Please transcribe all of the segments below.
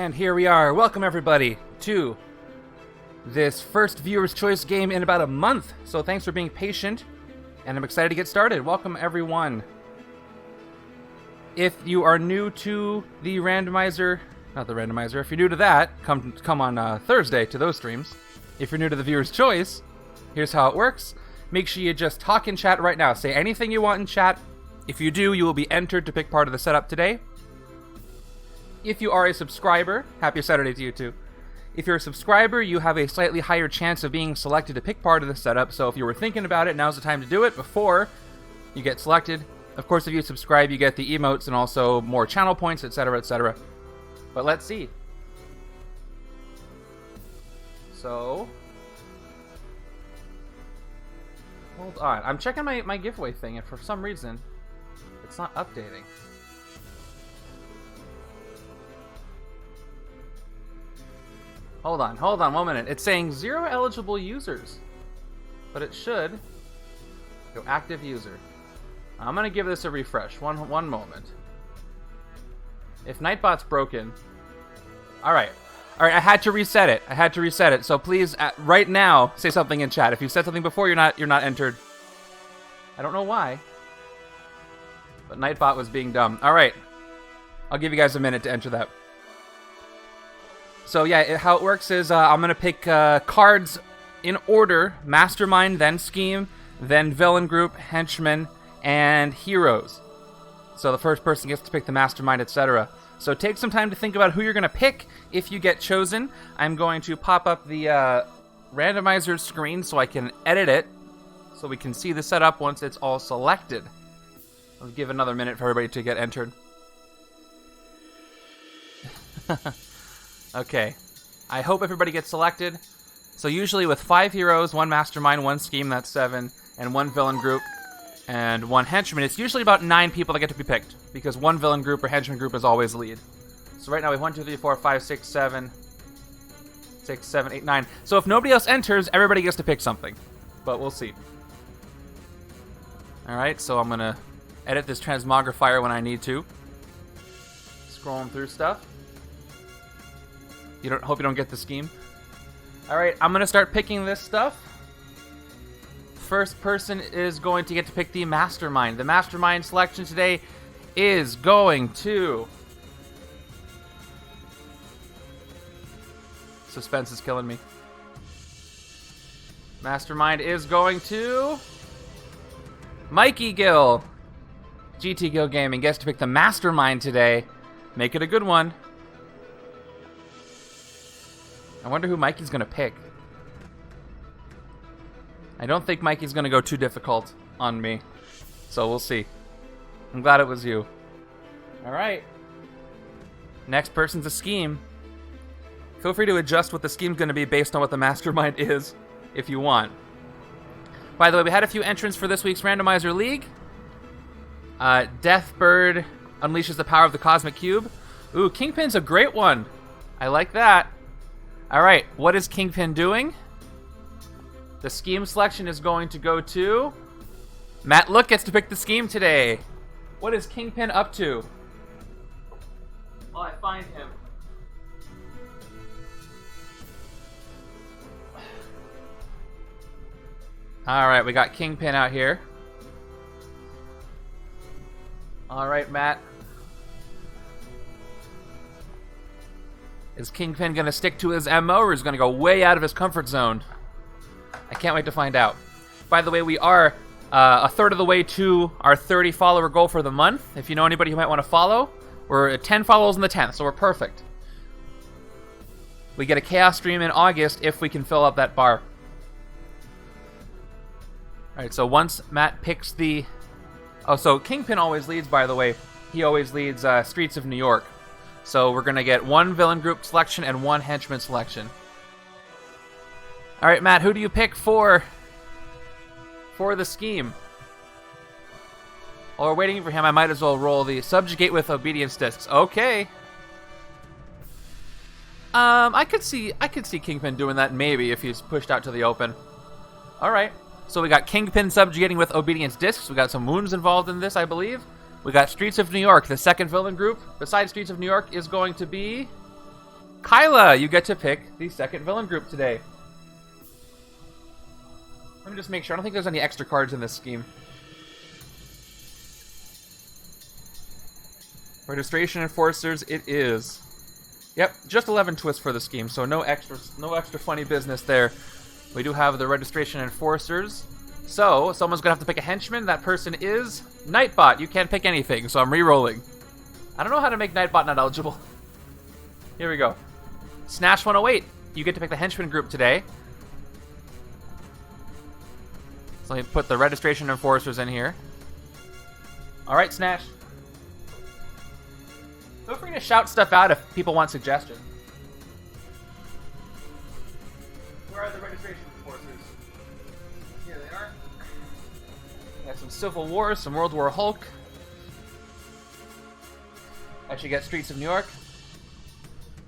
And here we are. Welcome everybody to this first Viewer's Choice game in about a month. So thanks for being patient, and I'm excited to get started. Welcome everyone. If you are new to the randomizer, not the randomizer, if you're new to that, come on Thursday to those streams. If you're new to the Viewer's Choice, here's how it works. Make sure you just talk in chat right now. Say anything you want in chat. If you do, you will be entered to pick part of the setup today. If you are a subscriber, happy Saturday to you too. If you're a subscriber, you have a slightly higher chance of being selected to pick part of the setup. So if you were thinking about it, now's the time to do it before you get selected. Of course, if you subscribe, you get the emotes and also more channel points, etc., etc. But let's see. So, hold on. I'm checking my giveaway thing, and for some reason, it's not updating. Hold on 1 minute. It's saying 0 eligible users, but it should go active user. I'm gonna give this a refresh. One moment. If Nightbot's broken, all right. I had to reset it. So please, right now, say something in chat. If you said something before, you're not entered. I don't know why, but Nightbot was being dumb. All right, I'll give you guys a minute to enter that. So yeah, how it works is I'm going to pick cards in order: Mastermind, then Scheme, then Villain Group, Henchmen, and Heroes. So the first person gets to pick the Mastermind, etc. So take some time to think about who you're going to pick if you get chosen. I'm going to pop up the randomizer screen so I can edit it, so we can see the setup once it's all selected. I'll give another minute for everybody to get entered. Okay, I hope everybody gets selected. So usually with 5 heroes, 1 mastermind, 1 scheme, that's 7, and 1 villain group, and 1 henchman, it's usually about 9 people that get to be picked, because 1 villain group or henchman group is always lead. So right now we have 1, 2, 3, 4, 5, 6, 7, 6, 7, 8, 9. So if nobody else enters, everybody gets to pick something, but we'll see. Alright, so I'm going to edit this transmogrifier when I need to. Scrolling through stuff. Hope you don't get the scheme. Alright, I'm going to start picking this stuff. First person is going to get to pick the Mastermind. The Mastermind selection today is going to... Suspense is killing me. Mastermind is going to... Mikey Gill. GT Gill Gaming gets to pick the Mastermind today. Make it a good one. I wonder who Mikey's going to pick. I don't think Mikey's going to go too difficult on me. So we'll see. I'm glad it was you. Alright. Next person's a scheme. Feel free to adjust what the scheme's going to be based on what the Mastermind is, if you want. By the way, we had a few entrants for this week's Randomizer League. Deathbird unleashes the power of the Cosmic Cube. Ooh, Kingpin's a great one. I like that. Alright, what is Kingpin doing? The scheme selection is going to go to... Matt Look gets to pick the scheme today. What is Kingpin up to? While I find him. Alright, we got Kingpin out here. Alright, Matt. Is Kingpin going to stick to his MO, or is he going to go way out of his comfort zone? I can't wait to find out. By the way, we are a third of the way to our 30 follower goal for the month. If you know anybody who might want to follow, we're at 10 followers in the 10th, so we're perfect. We get a chaos stream in August if we can fill up that bar. Alright, so once Matt picks the... Oh, so Kingpin always leads, by the way. He always leads Streets of New York. So we're going to get 1 villain group selection and 1 henchman selection. Alright, Matt, who do you pick for the scheme? While we're waiting for him, I might as well roll the Subjugate with obedience discs. Okay. I could see Kingpin doing that maybe if he's pushed out to the open. Alright. So we got Kingpin subjugating with obedience discs. We got some wounds involved in this, I believe. We got Streets of New York, the second villain group. Besides Streets of New York is going to be Kyla, you get to pick the second villain group today. Let me just make sure. I don't think there's any extra cards in this scheme. Registration Enforcers, it is. Yep, just 11 twists for the scheme, so no extra funny business there. We do have the Registration Enforcers. So, someone's going to have to pick a henchman. That person is Nightbot. You can't pick anything, so I'm re-rolling. I don't know how to make Nightbot not eligible. Here we go. Snash 108. You get to pick the henchman group today. So let me put the Registration Enforcers in here. Alright, Snash. Feel free to shout stuff out if people want suggestions. Where are the Registration Enforcers? Here they are. We have some Civil War, some World War Hulk. Actually get Streets of New York.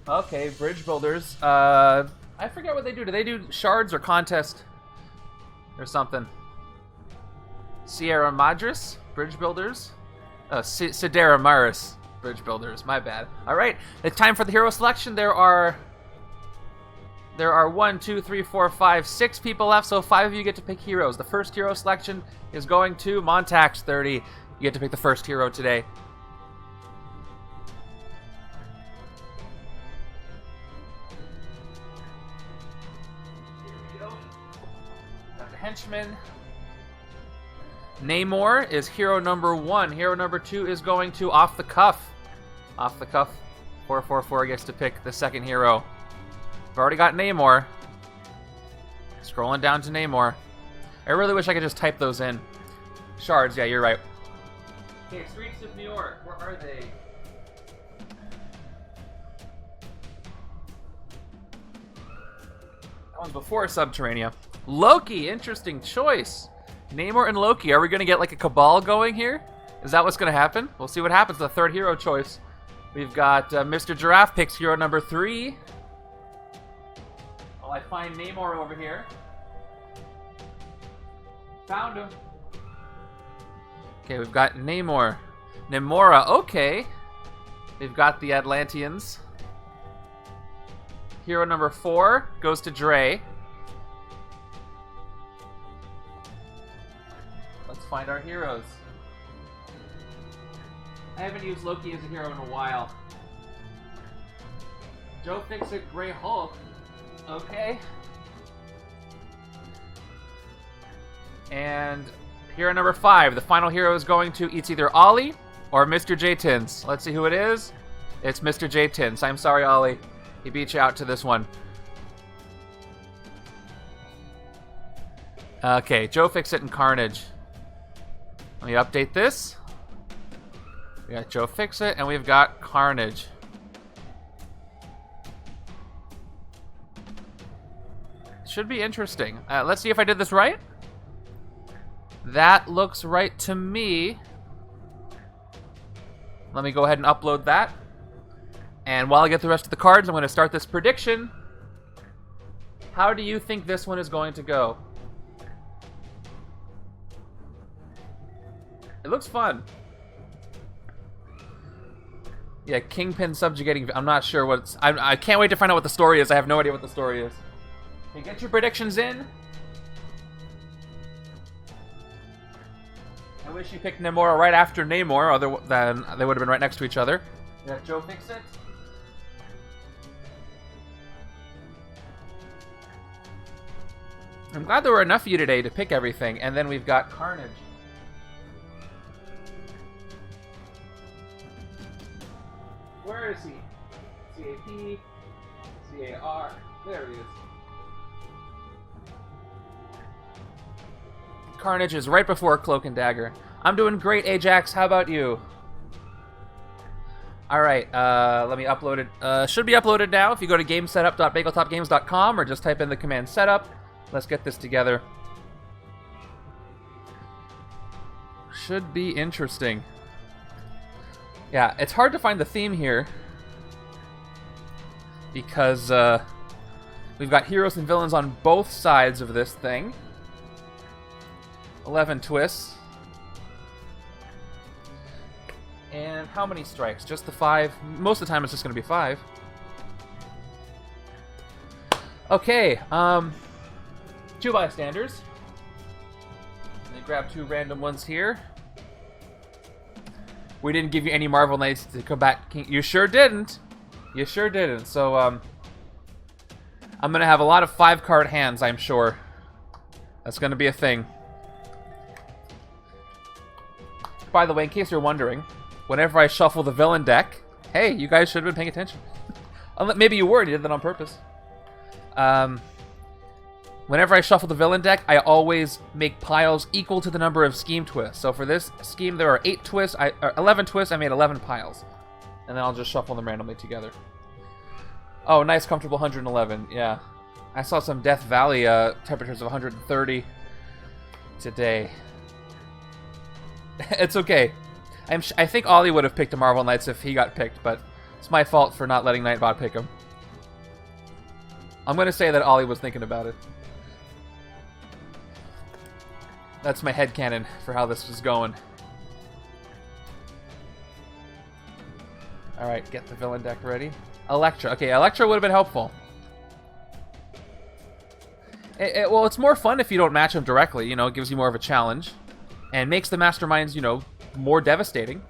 Okay, Bridge Builders. I forget what they do. Do they do shards or contest? Or something? Sierra Madras, Bridge Builders. Sidera Maris, Bridge Builders. My bad. All right, it's time for the hero selection. There are 1, 2, 3, 4, 5, 6 people left, so 5 of you get to pick heroes. The first hero selection is going to Montax 30. You get to pick the first hero today. Here we go. Got the henchman. Namor is hero number 1. Hero number 2 is going to Off the Cuff. Off the Cuff 444 gets to pick the second hero. We've already got Namor. Scrolling down to Namor. I really wish I could just type those in. Shards, yeah, you're right. Okay, Streets of New York, where are they? That one's before Subterranea. Loki, interesting choice. Namor and Loki. Are we going to get like a cabal going here? Is that what's going to happen? We'll see what happens. The third hero choice. We've got Mr. Giraffe picks hero number 3. While I find Namor over here. Found him. Okay, we've got Namor. Namora, okay. We've got the Atlanteans. Hero number 4 goes to Dre. Let's find our heroes. I haven't used Loki as a hero in a while. Joe Fixit, Grey Hulk. Okay. And hero number 5. The final hero is going to, it's either Ollie or Mr. J-Tins. Let's see who it is. It's Mr. J-Tins. I'm sorry, Ollie. He beat you out to this one. Okay, Joe Fixit and Carnage. Let me update this. We got Joe Fixit and we've got Carnage. Should be interesting. Let's see if I did this right. That looks right to me. Let me go ahead and upload that. And while I get the rest of the cards, I'm going to start this prediction. How do you think this one is going to go? It looks fun. Yeah, Kingpin subjugating. I'm not sure what it's... I can't wait to find out what the story is. I have no idea what the story is. Okay, get your predictions in. I wish you picked Namora right after Namor, other than they would have been right next to each other. You got Joe Fixit. I'm glad there were enough of you today to pick everything. And then we've got Carnage. Where is he? C-A-P, C-A-R. There he is. Carnage is right before Cloak and Dagger. I'm doing great, Ajax. How about you? Alright, let me upload it. Should be uploaded now if you go to gamesetup.bageltopgames.com or just type in the command setup. Let's get this together. Should be interesting. Yeah, it's hard to find the theme here because we've got heroes and villains on both sides of this thing. 11 twists. And how many strikes? Just the 5? Most of the time it's just going to be 5. Okay, 2 bystanders. Let me grab 2 random ones here. We didn't give you any Marvel Knights to combat King. You sure didn't. You sure didn't. So, I'm going to have a lot of 5-card hands, I'm sure. That's going to be a thing. By the way, in case you're wondering, whenever I shuffle the villain deck... Hey, you guys should have been paying attention. Maybe you were, and you did that on purpose. Whenever I shuffle the villain deck, I always make piles equal to the number of scheme twists. So for this scheme, there are 8 twists, 11 twists, I made 11 piles. And then I'll just shuffle them randomly together. Oh, nice, comfortable 111, yeah. I saw some Death Valley temperatures of 130 today. It's okay. I think Ollie would have picked a Marvel Knights if he got picked, but it's my fault for not letting Nightbot pick him. I'm going to say that Ollie was thinking about it. That's my headcanon for how this is going. Alright, get the villain deck ready. Electro. Okay, Electro would have been helpful. Well, it's more fun if you don't match them directly. You know, it gives you more of a challenge. And makes the Masterminds, you know, more devastating.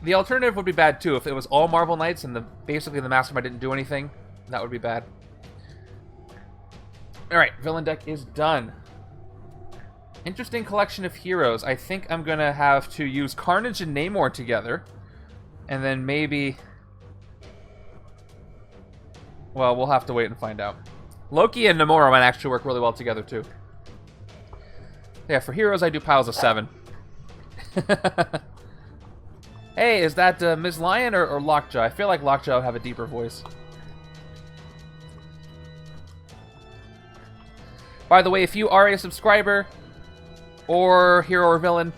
The alternative would be bad, too. If it was all Marvel Knights and basically the Mastermind didn't do anything, that would be bad. Alright, villain deck is done. Interesting collection of heroes. I think I'm going to have to use Carnage and Namor together. And then maybe... Well, we'll have to wait and find out. Loki and Namora might actually work really well together, too. Yeah, for heroes, I do piles of 7. Hey, is that Ms. Lion or Lockjaw? I feel like Lockjaw would have a deeper voice. By the way, if you are a subscriber... or hero or villain,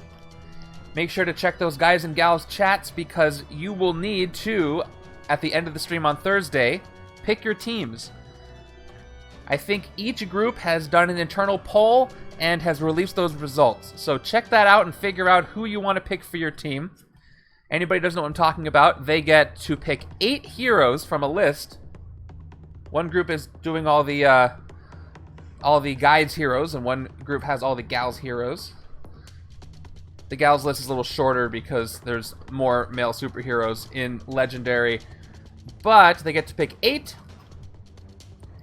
make sure to check those guys and gals chats because you will need to, at the end of the stream on Thursday, pick your teams. I think each group has done an internal poll and has released those results. So check that out and figure out who you want to pick for your team. Anybody who doesn't know what I'm talking about, they get to pick 8 heroes from a list. One group is doing all the guides heroes, and one group has all the gals heroes. The gals list is a little shorter because there's more male superheroes in Legendary, but they get to pick 8,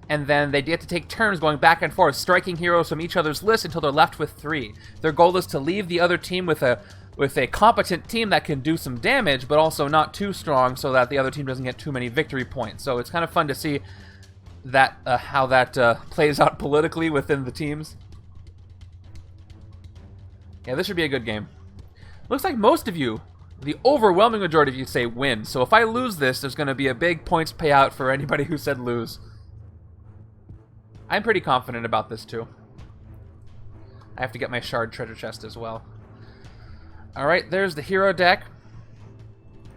and then they get to take turns going back and forth, striking heroes from each other's list until they're left with 3. Their goal is to leave the other team with a competent team that can do some damage, but also not too strong so that the other team doesn't get too many victory points. So it's kind of fun to see that how that plays out politically within the teams. Yeah, this should be a good game. Looks like most of you, the overwhelming majority of you, say win. So if I lose this, there's going to be a big points payout for anybody who said lose. I'm pretty confident about this too. I have to get my shard treasure chest as well. Alright, there's the hero deck.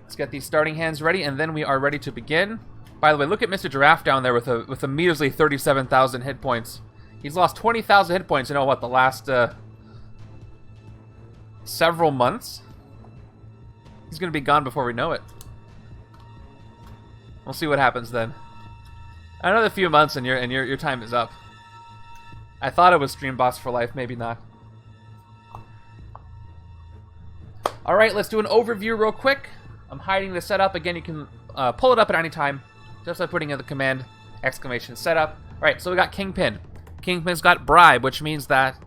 Let's get these starting hands ready, and then we are ready to begin. By the way, look at Mr. Giraffe down there with a measly 37,000 hit points. He's lost 20,000 hit points, you know what, the last several months? He's going to be gone before we know it. We'll see what happens then. Another few months and your time is up. I thought it was Stream Boss for life, maybe not. Alright, let's do an overview real quick. I'm hiding the setup. Again, you can pull it up at any time. Just by putting in the command exclamation setup. Alright, so we got Kingpin. Kingpin's got Bribe, which means that...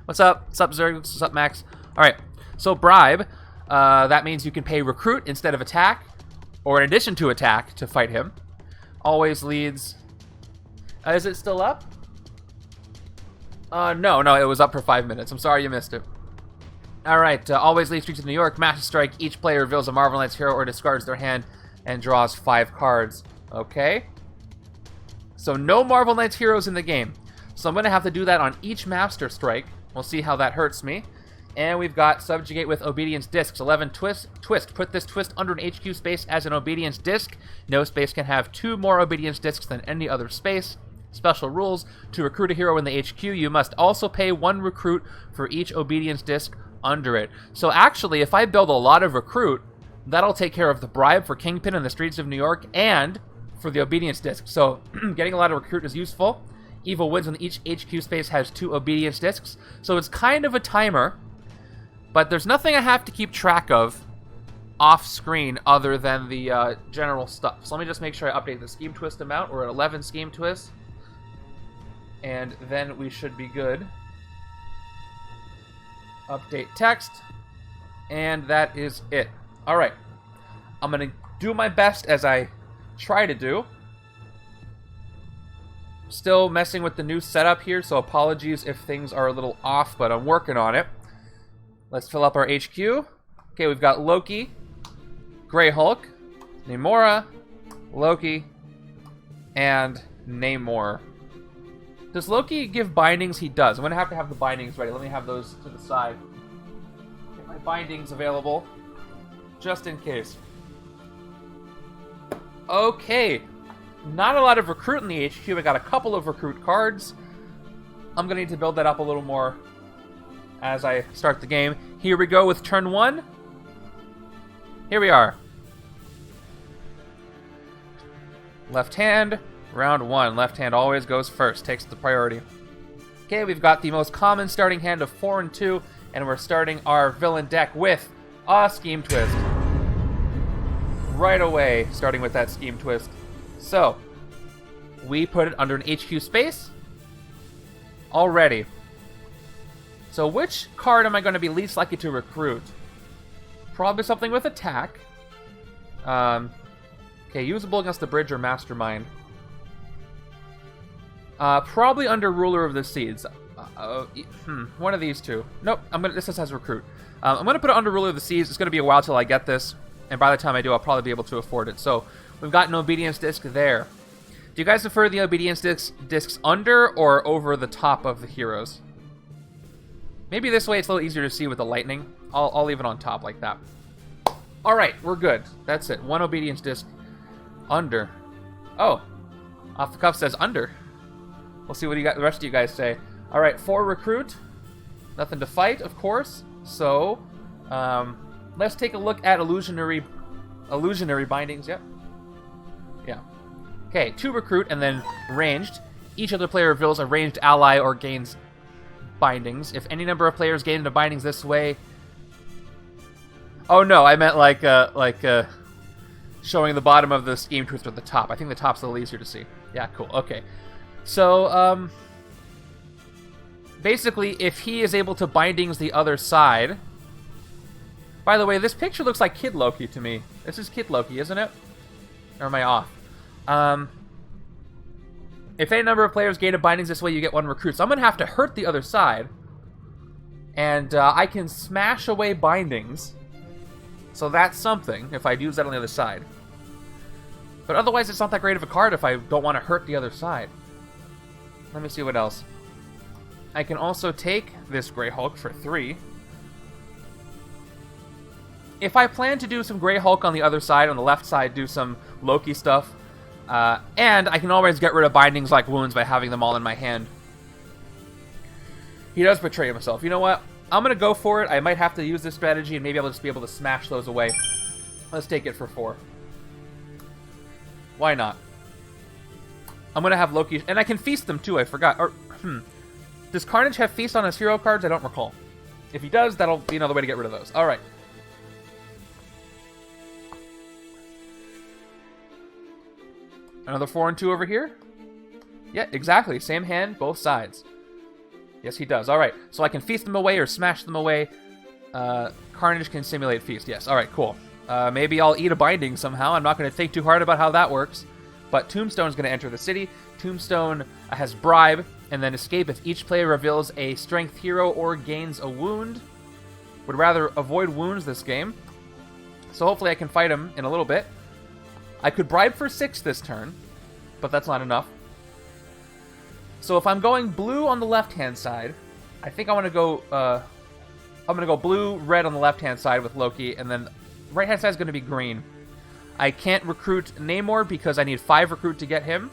What's up? What's up, Zerg? What's up, Max? Alright, so Bribe, that means you can pay Recruit instead of Attack, or in addition to Attack, to fight him. Always leads... is it still up? No, it was up for 5 minutes. I'm sorry you missed it. Alright, always leads Streets of New York. Master Strike, each player reveals a Marvel Knights hero or discards their hand and draws 5 cards. Okay. So no Marvel Knights heroes in the game. So I'm going to have to do that on each Master Strike. We'll see how that hurts me. And we've got Subjugate with Obedience Discs. 11 twist. Put this twist under an HQ space as an Obedience Disc. No space can have 2 more Obedience Discs than any other space. Special rules. To recruit a hero in the HQ, you must also pay 1 recruit for each Obedience Disc under it. So actually, if I build a lot of recruit, that'll take care of the bribe for Kingpin in the Streets of New York and for the obedience disc. So getting a lot of recruit is useful. Evil wins when each HQ space has 2 obedience discs. So it's kind of a timer, but there's nothing I have to keep track of off screen other than the general stuff. So let me just make sure I update the scheme twist amount. We're at 11 scheme twists, and then we should be good. Update text, and that is it. All right, I'm gonna do my best as I try to do. Still messing with the new setup here, so apologies if things are a little off, but I'm working on it. Let's fill up our HQ. Okay, we've got Loki, Grey Hulk, Namora, Loki, and Namor. Does Loki give bindings? He does. I'm going to have the bindings ready. Let me have those to the side. Get my bindings available, just in case. Okay. Not a lot of recruit in the HQ. I got a couple of recruit cards. I'm going to need to build that up a little more as I start the game. Here we go with turn 1. Here we are. Left hand, round 1. Left hand always goes first, takes the priority. Okay, we've got the most common starting hand of 4 and 2, and we're starting our villain deck with a scheme twist. Right away, starting with that scheme twist. So, we put it under an HQ space already. So which card am I going to be least likely to recruit? Probably something with attack. Okay, usable against the bridge or Mastermind. Probably under Ruler of the Seeds. One of these two. Nope, this just has recruit. I'm gonna put it under Ruler of the Seeds. It's gonna be a while till I get this, and by the time I do, I'll probably be able to afford it. So we've got an obedience disc there. Do you guys prefer the obedience discs under or over the top of the heroes? Maybe this way it's a little easier to see with the lightning. I'll leave it on top like that. All right, we're good. That's it. 1 obedience disc under. Oh, off the cuff says under. We'll see what the rest of you guys say. All right, 4 recruit. Nothing to fight, of course. So, let's take a look at illusionary bindings. Yep. Yeah. Okay, 2 recruit and then ranged. Each other player reveals a ranged ally or gains bindings. If any number of players gain into bindings this way. Oh no, I meant like showing the bottom of the scheme twist with the top. I think the top's a little easier to see. Yeah, cool. Okay. So, basically, if he is able to bindings the other side... By the way, this picture looks like Kid Loki to me. This is Kid Loki, isn't it? Or am I off? If any number of players gain a bindings this way, you get 1 recruit. So I'm going to have to hurt the other side. And I can smash away bindings. So that's something, if I use that on the other side. But otherwise, it's not that great of a card if I don't want to hurt the other side. Let me see what else. I can also take this Grey Hulk for 3. If I plan to do some Grey Hulk on the other side, on the left side, do some Loki stuff, and I can always get rid of bindings like wounds by having them all in my hand. He does betray himself. You know what? I'm going to go for it. I might have to use this strategy, and maybe I'll just be able to smash those away. Let's take it for 4. Why not? I'm going to have Loki... And I can feast them, too. I forgot. Or, Does Carnage have feast on his hero cards? I don't recall. If he does, that'll be another way to get rid of those. All right. Another 4 and 2 over here? Yeah, exactly. Same hand, both sides. Yes, he does. All right. So I can feast them away or smash them away. Carnage can simulate feast. Yes. All right, cool. Maybe I'll eat a binding somehow. I'm not going to think too hard about how that works. But Tombstone is going to enter the city. Tombstone has Bribe and then Escape if each player reveals a strength hero or gains a wound. Would rather avoid wounds this game. So hopefully I can fight him in a little bit. I could Bribe for 6 this turn, but that's not enough. So if I'm going blue on the left-hand side, I think I want to go... I'm going to go blue, red on the left-hand side with Loki, and then right-hand side is going to be green. I can't recruit Namor because I need 5 recruit to get him.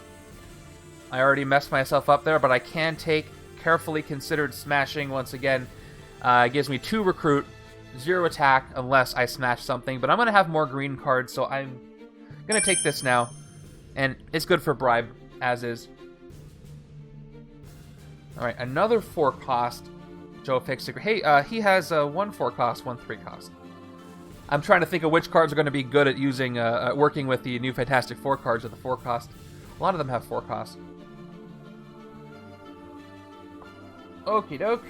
I already messed myself up there, but I can take carefully considered smashing once again. It gives me 2 recruit, 0 attack unless I smash something, but I'm going to have more green cards, so I'm going to take this now. And it's good for bribe, as is. Alright, another 4 cost Joe Fixit. Hey, he has 1 4 cost, 1 3 cost. I'm trying to think of which cards are going to be good at using, working with the new Fantastic Four cards at the 4 cost. A lot of them have 4 cost. Okie doke.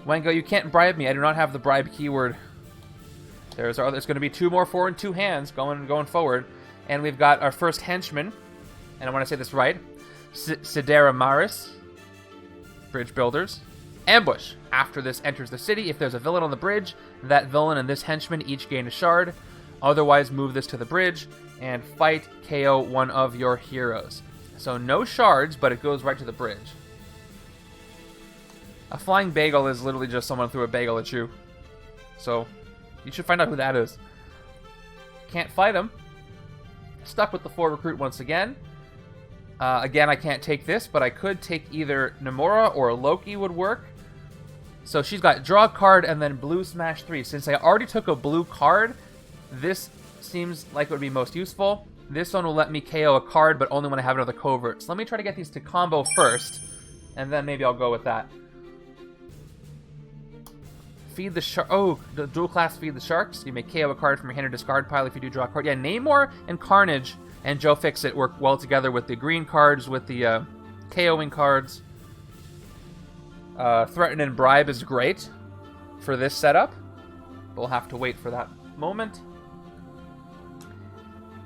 Wango, you can't bribe me. I do not have the bribe keyword. There's going to be 2 more 4 and 2 hands going forward. And we've got our first henchman. And I want to say this right. Sidera Maris. Bridge builders. Ambush. After this enters the city, if there's a villain on the bridge, that villain and this henchman each gain a shard. Otherwise, move this to the bridge and fight KO one of your heroes. So no shards, but it goes right to the bridge. A flying bagel is literally just someone threw a bagel at you. So you should find out who that is. Can't fight him. Stuck with the 4 recruit once again. Again, I can't take this, but I could take either Namora or Loki would work. So she's got draw a card and then blue smash 3. Since I already took a blue card, this seems like it would be most useful. This one will let me KO a card, but only when I have another covert. So let me try to get these to combo first, and then maybe I'll go with that. Feed the shark. Oh, the dual class feed the sharks. You may KO a card from your hand or discard pile if you do draw a card. Yeah, Namor and Carnage and Joe Fixit work well together with the green cards, with the KOing cards. Threaten and Bribe is great for this setup. We'll have to wait for that moment.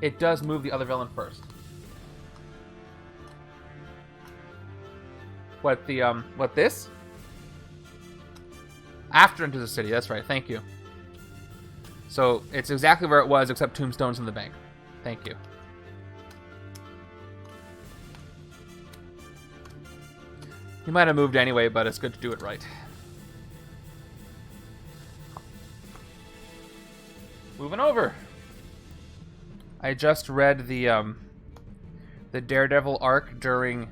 It does move the other villain first. What this? After Into the City, that's right, thank you. So, it's exactly where it was, except Tombstone's in the bank. Thank you. He might have moved anyway, but it's good to do it right. Moving over. I just read the Daredevil arc during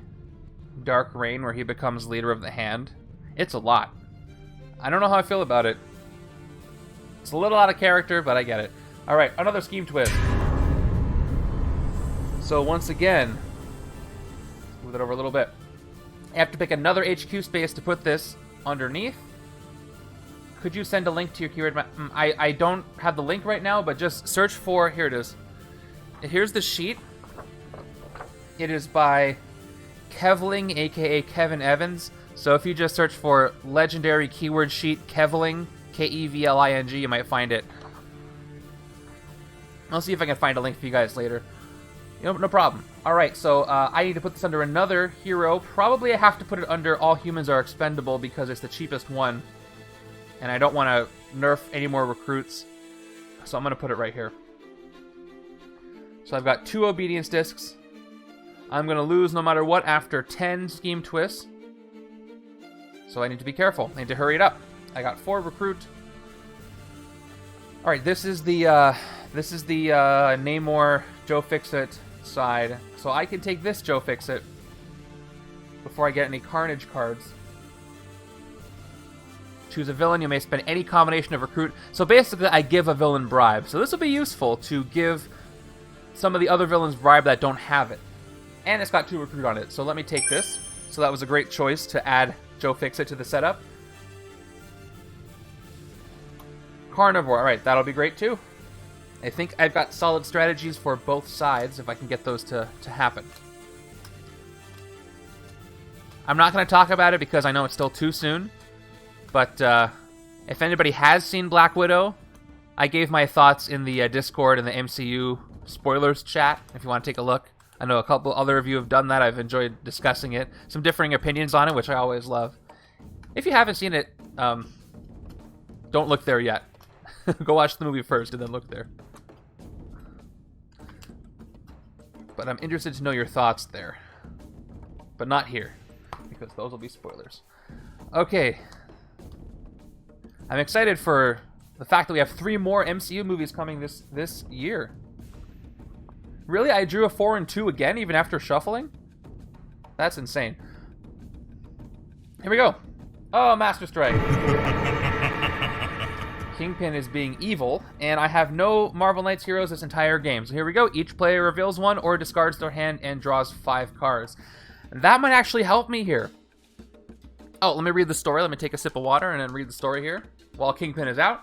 Dark Reign, where he becomes leader of the Hand. It's a lot. I don't know how I feel about it. It's a little out of character, but I get it. Alright, another scheme twist. So once again, move it over a little bit. I have to pick another HQ space to put this underneath. Could you send a link to your keyword map? I don't have the link right now, but just search for... Here it is. Here's the sheet. It is by Kevling, aka Kevin Evans. So if you just search for legendary keyword sheet Kevling, Kevling, you might find it. I'll see if I can find a link for you guys later. No problem. Alright, so I need to put this under another hero. Probably I have to put it under All Humans Are Expendable because it's the cheapest one. And I don't want to nerf any more recruits. So I'm going to put it right here. So I've got 2 Obedience Discs. I'm going to lose no matter what after 10 Scheme Twists. So I need to be careful. I need to hurry it up. I got 4 recruit. Alright, this is the Namor Joe Fixit side. So I can take this Joe Fixit before I get any Carnage cards. Choose a villain. You may spend any combination of recruit. So basically, I give a villain bribe. So this will be useful to give some of the other villains bribe that don't have it. And it's got 2 recruit on it. So let me take this. So that was a great choice to add Joe Fixit to the setup. Carnivore. Alright, that'll be great too. I think I've got solid strategies for both sides if I can get those to happen. I'm not going to talk about it because I know it's still too soon. But if anybody has seen Black Widow, I gave my thoughts in the Discord and the MCU spoilers chat, if you want to take a look. I know a couple other of you have done that. I've enjoyed discussing it. Some differing opinions on it, which I always love. If you haven't seen it, don't look there yet. Go watch the movie first and then look there. But I'm interested to know your thoughts there. But not here, because those will be spoilers. Okay. I'm excited for the fact that we have 3 more MCU movies coming this year. Really? I drew a 4 and 2 again, even after shuffling? That's insane. Here we go. Oh, Master Strike. Kingpin is being evil, and I have no Marvel Knights heroes this entire game. So here we go. Each player reveals one or discards their hand and draws 5 cards. That might actually help me here. Oh, let me read the story. Let me take a sip of water and then read the story here while Kingpin is out.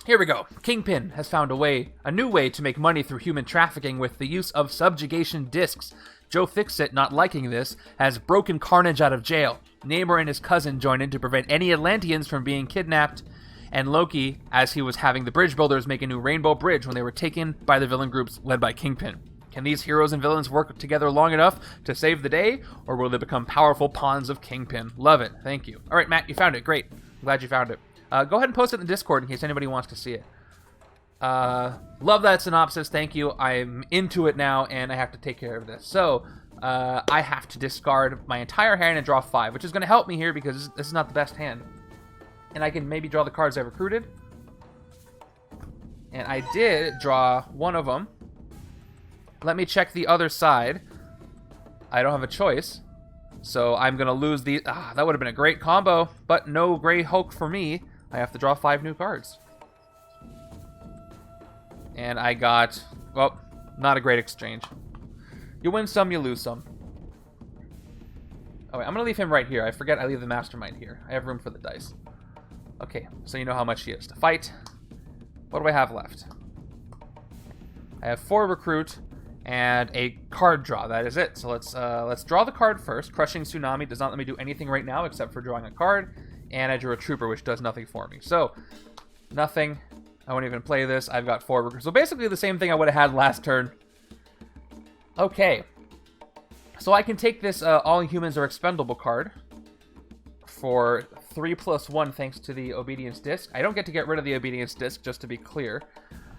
Here we go. Kingpin has found a new way to make money through human trafficking with the use of subjugation discs. Joe Fixit, not liking this, has broken Carnage out of jail. Namor and his cousin join in to prevent any Atlanteans from being kidnapped, and Loki, as he was having the bridge builders make a new rainbow bridge when they were taken by the villain groups led by Kingpin. Can these heroes and villains work together long enough to save the day, or will they become powerful pawns of Kingpin? Love it. Thank you. All right, Matt, you found it. Great. I'm glad you found it. Go ahead and post it in the Discord in case anybody wants to see it. Love that synopsis. Thank you. I'm into it now, and I have to take care of this. So, I have to discard my entire hand and draw 5, which is going to help me here because this is not the best hand. And I can maybe draw the cards I recruited. And I did draw one of them. Let me check the other side. I don't have a choice. So I'm going to lose the... that would have been a great combo, but no Grey Hulk for me. I have to draw 5 new cards. And I got... well, not a great exchange. You win some, you lose some. Oh, wait, I'm going to leave him right here. I forget I leave the Mastermind here. I have room for the dice. Okay, so you know how much he is to fight. What do I have left? I have 4 recruit and a card draw. That is it. So let's draw the card first. Crushing Tsunami does not let me do anything right now except for drawing a card. And I drew a Trooper, which does nothing for me. So, nothing. I won't even play this. I've got 4 recruits. So basically the same thing I would have had last turn. Okay. So I can take this All Humans Are Expendable card for 3+1 thanks to the Obedience Disc. I don't get to get rid of the Obedience Disc, just to be clear.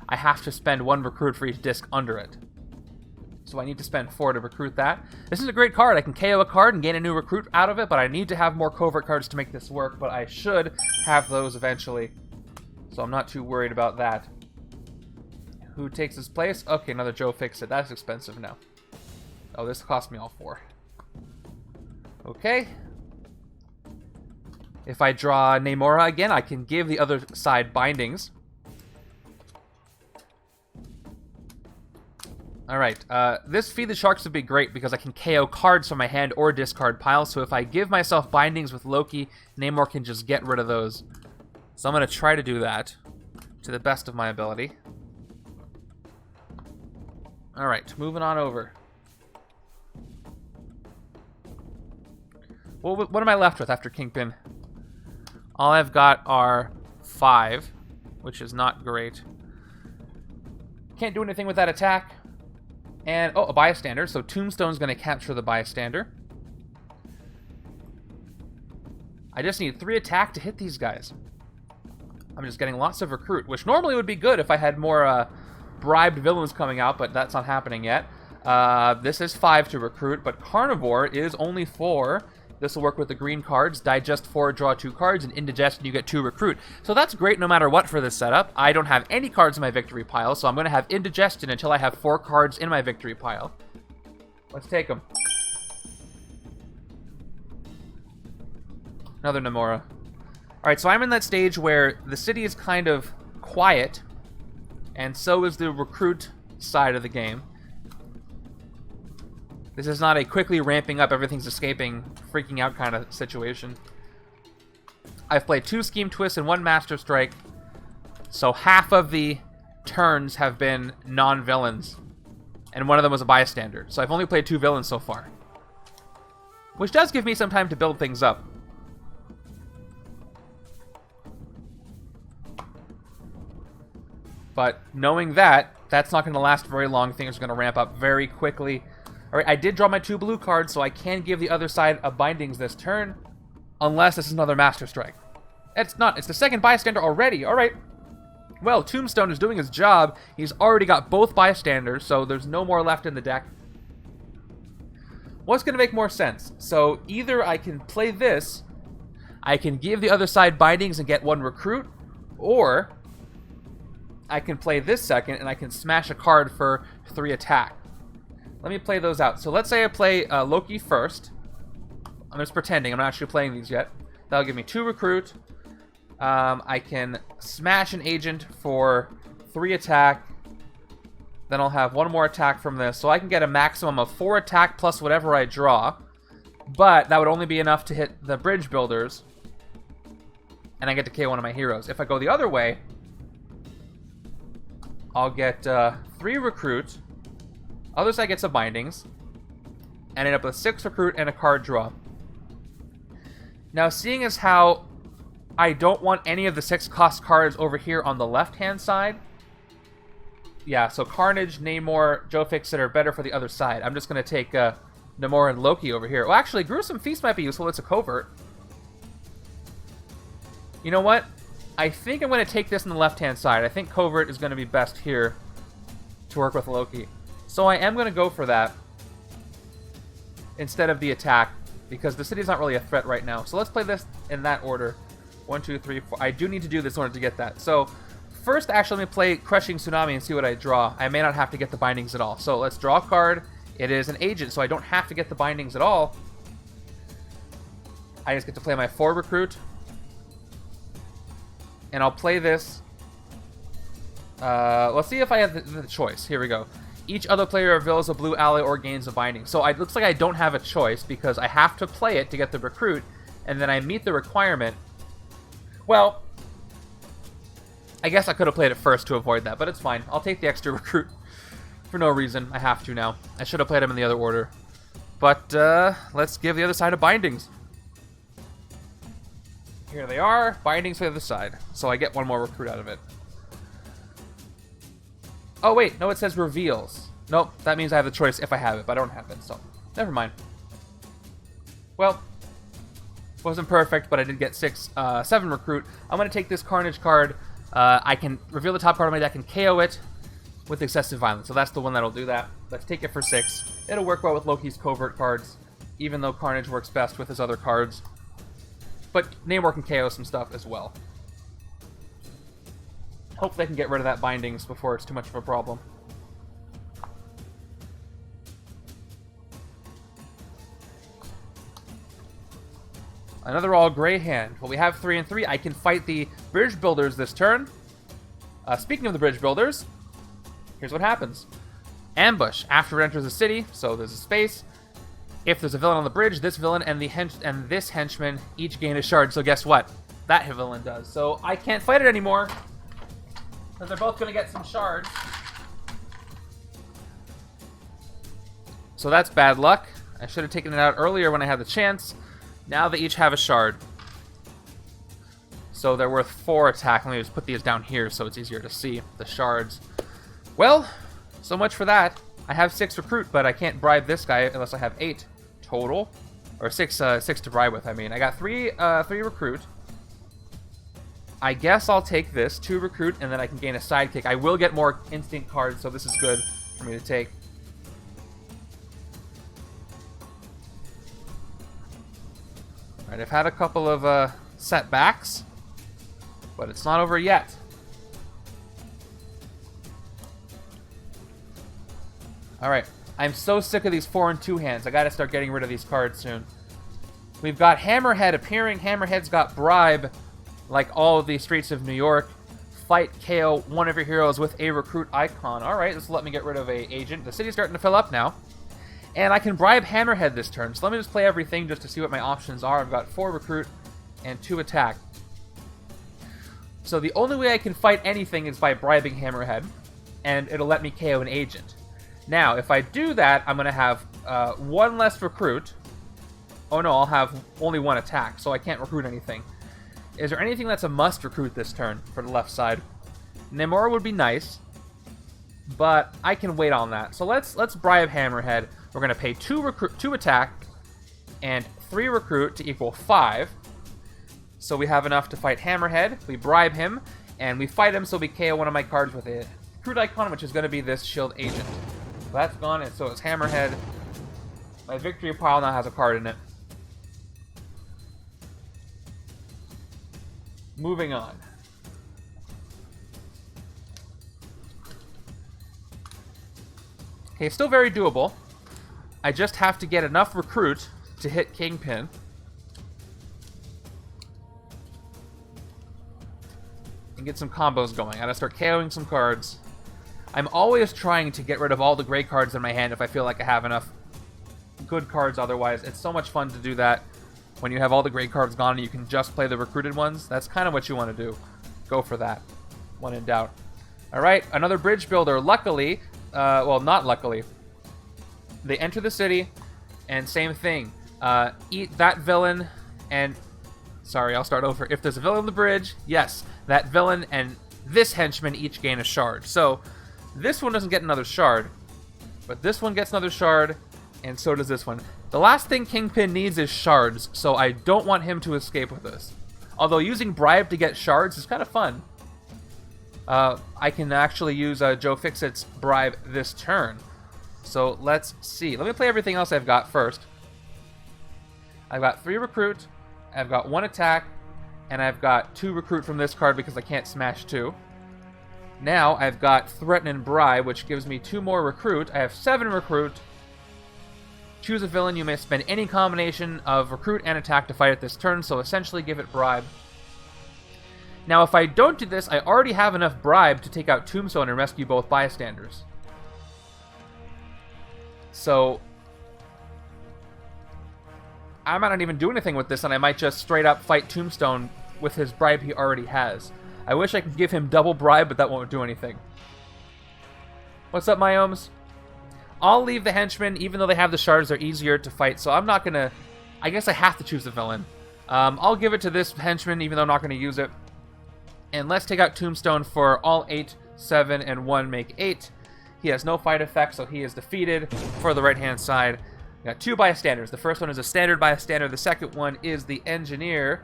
I have to spend 1 recruit for each disc under it. So I need to spend 4 to recruit that. This is a great card. I can KO a card and gain a new recruit out of it, but I need to have more covert cards to make this work, but I should have those eventually. So I'm not too worried about that. Who takes his place? Okay, another Joe Fixit. That's expensive now. Oh, this cost me all 4. Okay. If I draw Namora again, I can give the other side bindings. Alright, this Feed the Sharks would be great because I can KO cards from my hand or discard pile, so if I give myself bindings with Loki, Namor can just get rid of those. So I'm going to try to do that to the best of my ability. Alright, moving on over. Well, what am I left with after Kingpin? All I've got are 5, which is not great. Can't do anything with that attack. And, oh, a bystander. So Tombstone's going to capture the bystander. I just need 3 attack to hit these guys. I'm just getting lots of recruit, which normally would be good if I had more bribed villains coming out, but that's not happening yet. This is 5 to recruit, but Carnivore is only 4. This will work with the green cards. Digest 4, draw 2 cards, and Indigestion, you get 2 recruit. So that's great no matter what for this setup. I don't have any cards in my victory pile, so I'm going to have Indigestion until I have 4 cards in my victory pile. Let's take them. Another Namora. Alright, so I'm in that stage where the city is kind of quiet, and so is the recruit side of the game. This is not a quickly ramping up, everything's escaping, freaking out kind of situation. I've played 2 Scheme Twists and 1 Master Strike, so half of the turns have been non-villains, and one of them was a bystander. So I've only played 2 villains so far, which does give me some time to build things up. But knowing that, that's not going to last very long. Things are going to ramp up very quickly. Alright, I did draw my 2 blue cards, so I can give the other side a bindings this turn. Unless this is another Master Strike. It's not. It's the second bystander already. Alright. Well, Tombstone is doing his job. He's already got both bystanders, so there's no more left in the deck. What's going to make more sense? So either I can play this, I can give the other side bindings and get 1 recruit, or I can play this second and I can smash a card for 3 attack. Let me play those out. So let's say I play Loki first. I'm just pretending. I'm not actually playing these yet. That'll give me 2 recruit. I can smash an agent for 3 attack. Then I'll have 1 more attack from this. So I can get a maximum of 4 attack plus whatever I draw. But that would only be enough to hit the bridge builders. And I get to KO one of my heroes. If I go the other way, I'll get 3 recruit. Other side gets a bindings. And end up with 6 recruit and a card draw. Now, seeing as how I don't want any of the 6 cost cards over here on the left-hand side. Yeah, so Carnage, Namor, Joe Fixit are better for the other side. I'm just going to take Namor and Loki over here. Well, actually, Gruesome Feast might be useful. It's a covert. You know what? I think I'm going to take this on the left-hand side. I think covert is going to be best here to work with Loki. So I am going to go for that instead of the attack because the city's not really a threat right now. So let's play this in that order. 1, 2, 3, 4. I do need to do this in order to get that. So first, actually, let me play Crushing Tsunami and see what I draw. I may not have to get the bindings at all. So let's draw a card. It is an agent, so I don't have to get the bindings at all. I just get to play my 4 recruit. And I'll play this. Let's see if I have the choice. Here we go. Each other player reveals a blue ally or gains a binding. So it looks like I don't have a choice because I have to play it to get the recruit. And then I meet the requirement. Well, I guess I could have played it first to avoid that, but it's fine. I'll take the extra recruit for no reason. I have to now. I should have played him in the other order. But let's give the other side a bindings. Here they are. Bindings for the other side. So I get 1 more recruit out of it. Oh, wait. No, it says reveals. Nope. That means I have the choice if I have it, but I don't have it. So, never mind. Well, wasn't perfect, but I did get 7 recruit. I'm going to take this Carnage card. I can reveal the top card of my deck and KO it with excessive violence. So that's the one that'll do that. Let's take it for 6. It'll work well with Loki's covert cards, even though Carnage works best with his other cards. But Namor can KO some stuff as well. Hopefully I can get rid of that bindings before it's too much of a problem. Another all-gray hand. Well, we have 3 and 3. I can fight the bridge builders this turn. Speaking of the bridge builders, here's what happens. Ambush. After it enters the city, so there's a space. If there's a villain on the bridge, this villain and this henchman each gain a shard. So guess what? That villain does. So I can't fight it anymore because they're both going to get some shards. So that's bad luck. I should have taken it out earlier when I had the chance. Now they each have a shard. So they're worth 4 attack. Let me just put these down here so it's easier to see the shards. Well, so much for that. I have 6 recruit, but I can't bribe this guy unless I have 8 total. Or 6 to bribe with, I mean. I got 3 recruit. I guess I'll take this, 2 recruit, and then I can gain a sidekick. I will get more instinct cards, so this is good for me to take. Alright, I've had a couple of setbacks, but it's not over yet. Alright, I'm so sick of these 4 and 2 hands. I gotta start getting rid of these cards soon. We've got Hammerhead appearing. Hammerhead's got Bribe, like all of the streets of New York. Fight, KO one of your heroes with a recruit icon. Alright, this will let me get rid of a agent. The city's starting to fill up now. And I can bribe Hammerhead this turn. So let me just play everything just to see what my options are. I've got 4 recruit and 2 attack. So the only way I can fight anything is by bribing Hammerhead. And it'll let me KO an agent. Now, if I do that, I'm going to have 1 less recruit. Oh no, I'll have only 1 attack, so I can't recruit anything. Is there anything that's a must recruit this turn for the left side? Namora would be nice, but I can wait on that. So let's bribe Hammerhead. We're going to pay 2 attack and 3 recruit to equal 5. So we have enough to fight Hammerhead. We bribe him, and we fight him, so we KO one of my cards with a recruit icon, which is going to be this shield agent. So that's gone, and so it's Hammerhead. My victory pile now has a card in it. Moving on. Okay, still very doable. I just have to get enough recruit to hit Kingpin. get some combos going. I gotta start KOing some cards. I'm always trying to get rid of all the gray cards in my hand if I feel like I have enough good cards otherwise. It's so much fun to do that when you have all the gray cards gone and you can just play the recruited ones. That's kind of what you want to do. Go for that, when in doubt. Alright, another bridge builder. Luckily, well, not luckily. They enter the city, and same thing. Eat that villain, and... Sorry, I'll start over. If there's a villain on the bridge, yes, that villain and this henchman each gain a shard. So, this one doesn't get another shard, but this one gets another shard, and so does this one. The last thing Kingpin needs is shards, so I don't want him to escape with this. Although using Bribe to get shards is kind of fun. I can actually use Joe Fixit's Bribe this turn. So let's see. Let me play everything else I've got first. I've got 3 recruit, I've got 1 attack, and I've got 2 recruit from this card because I can't smash 2. Now I've got Threaten and Bribe, which gives me 2 more recruit. I have 7 recruit. Choose a villain. You may spend any combination of recruit and attack to fight it this turn, so essentially give it Bribe. Now if I don't do this, I already have enough Bribe to take out Tombstone and rescue both bystanders. So I might not even do anything with this, and I might just straight up fight Tombstone with his Bribe he already has. I wish I could give him double Bribe, but that won't do anything. What's up, my ohms? I'll leave the henchmen, even though they have the shards, they're easier to fight, so I'm not gonna... I guess I have to choose the villain. I'll give it to this henchman, even though I'm not gonna use it. And let's take out Tombstone for all 8, 7, and 1 make 8. He has no fight effect, so he is defeated for the right-hand side. We got 2 bystanders. The first one is a standard bystander. The second one is the engineer.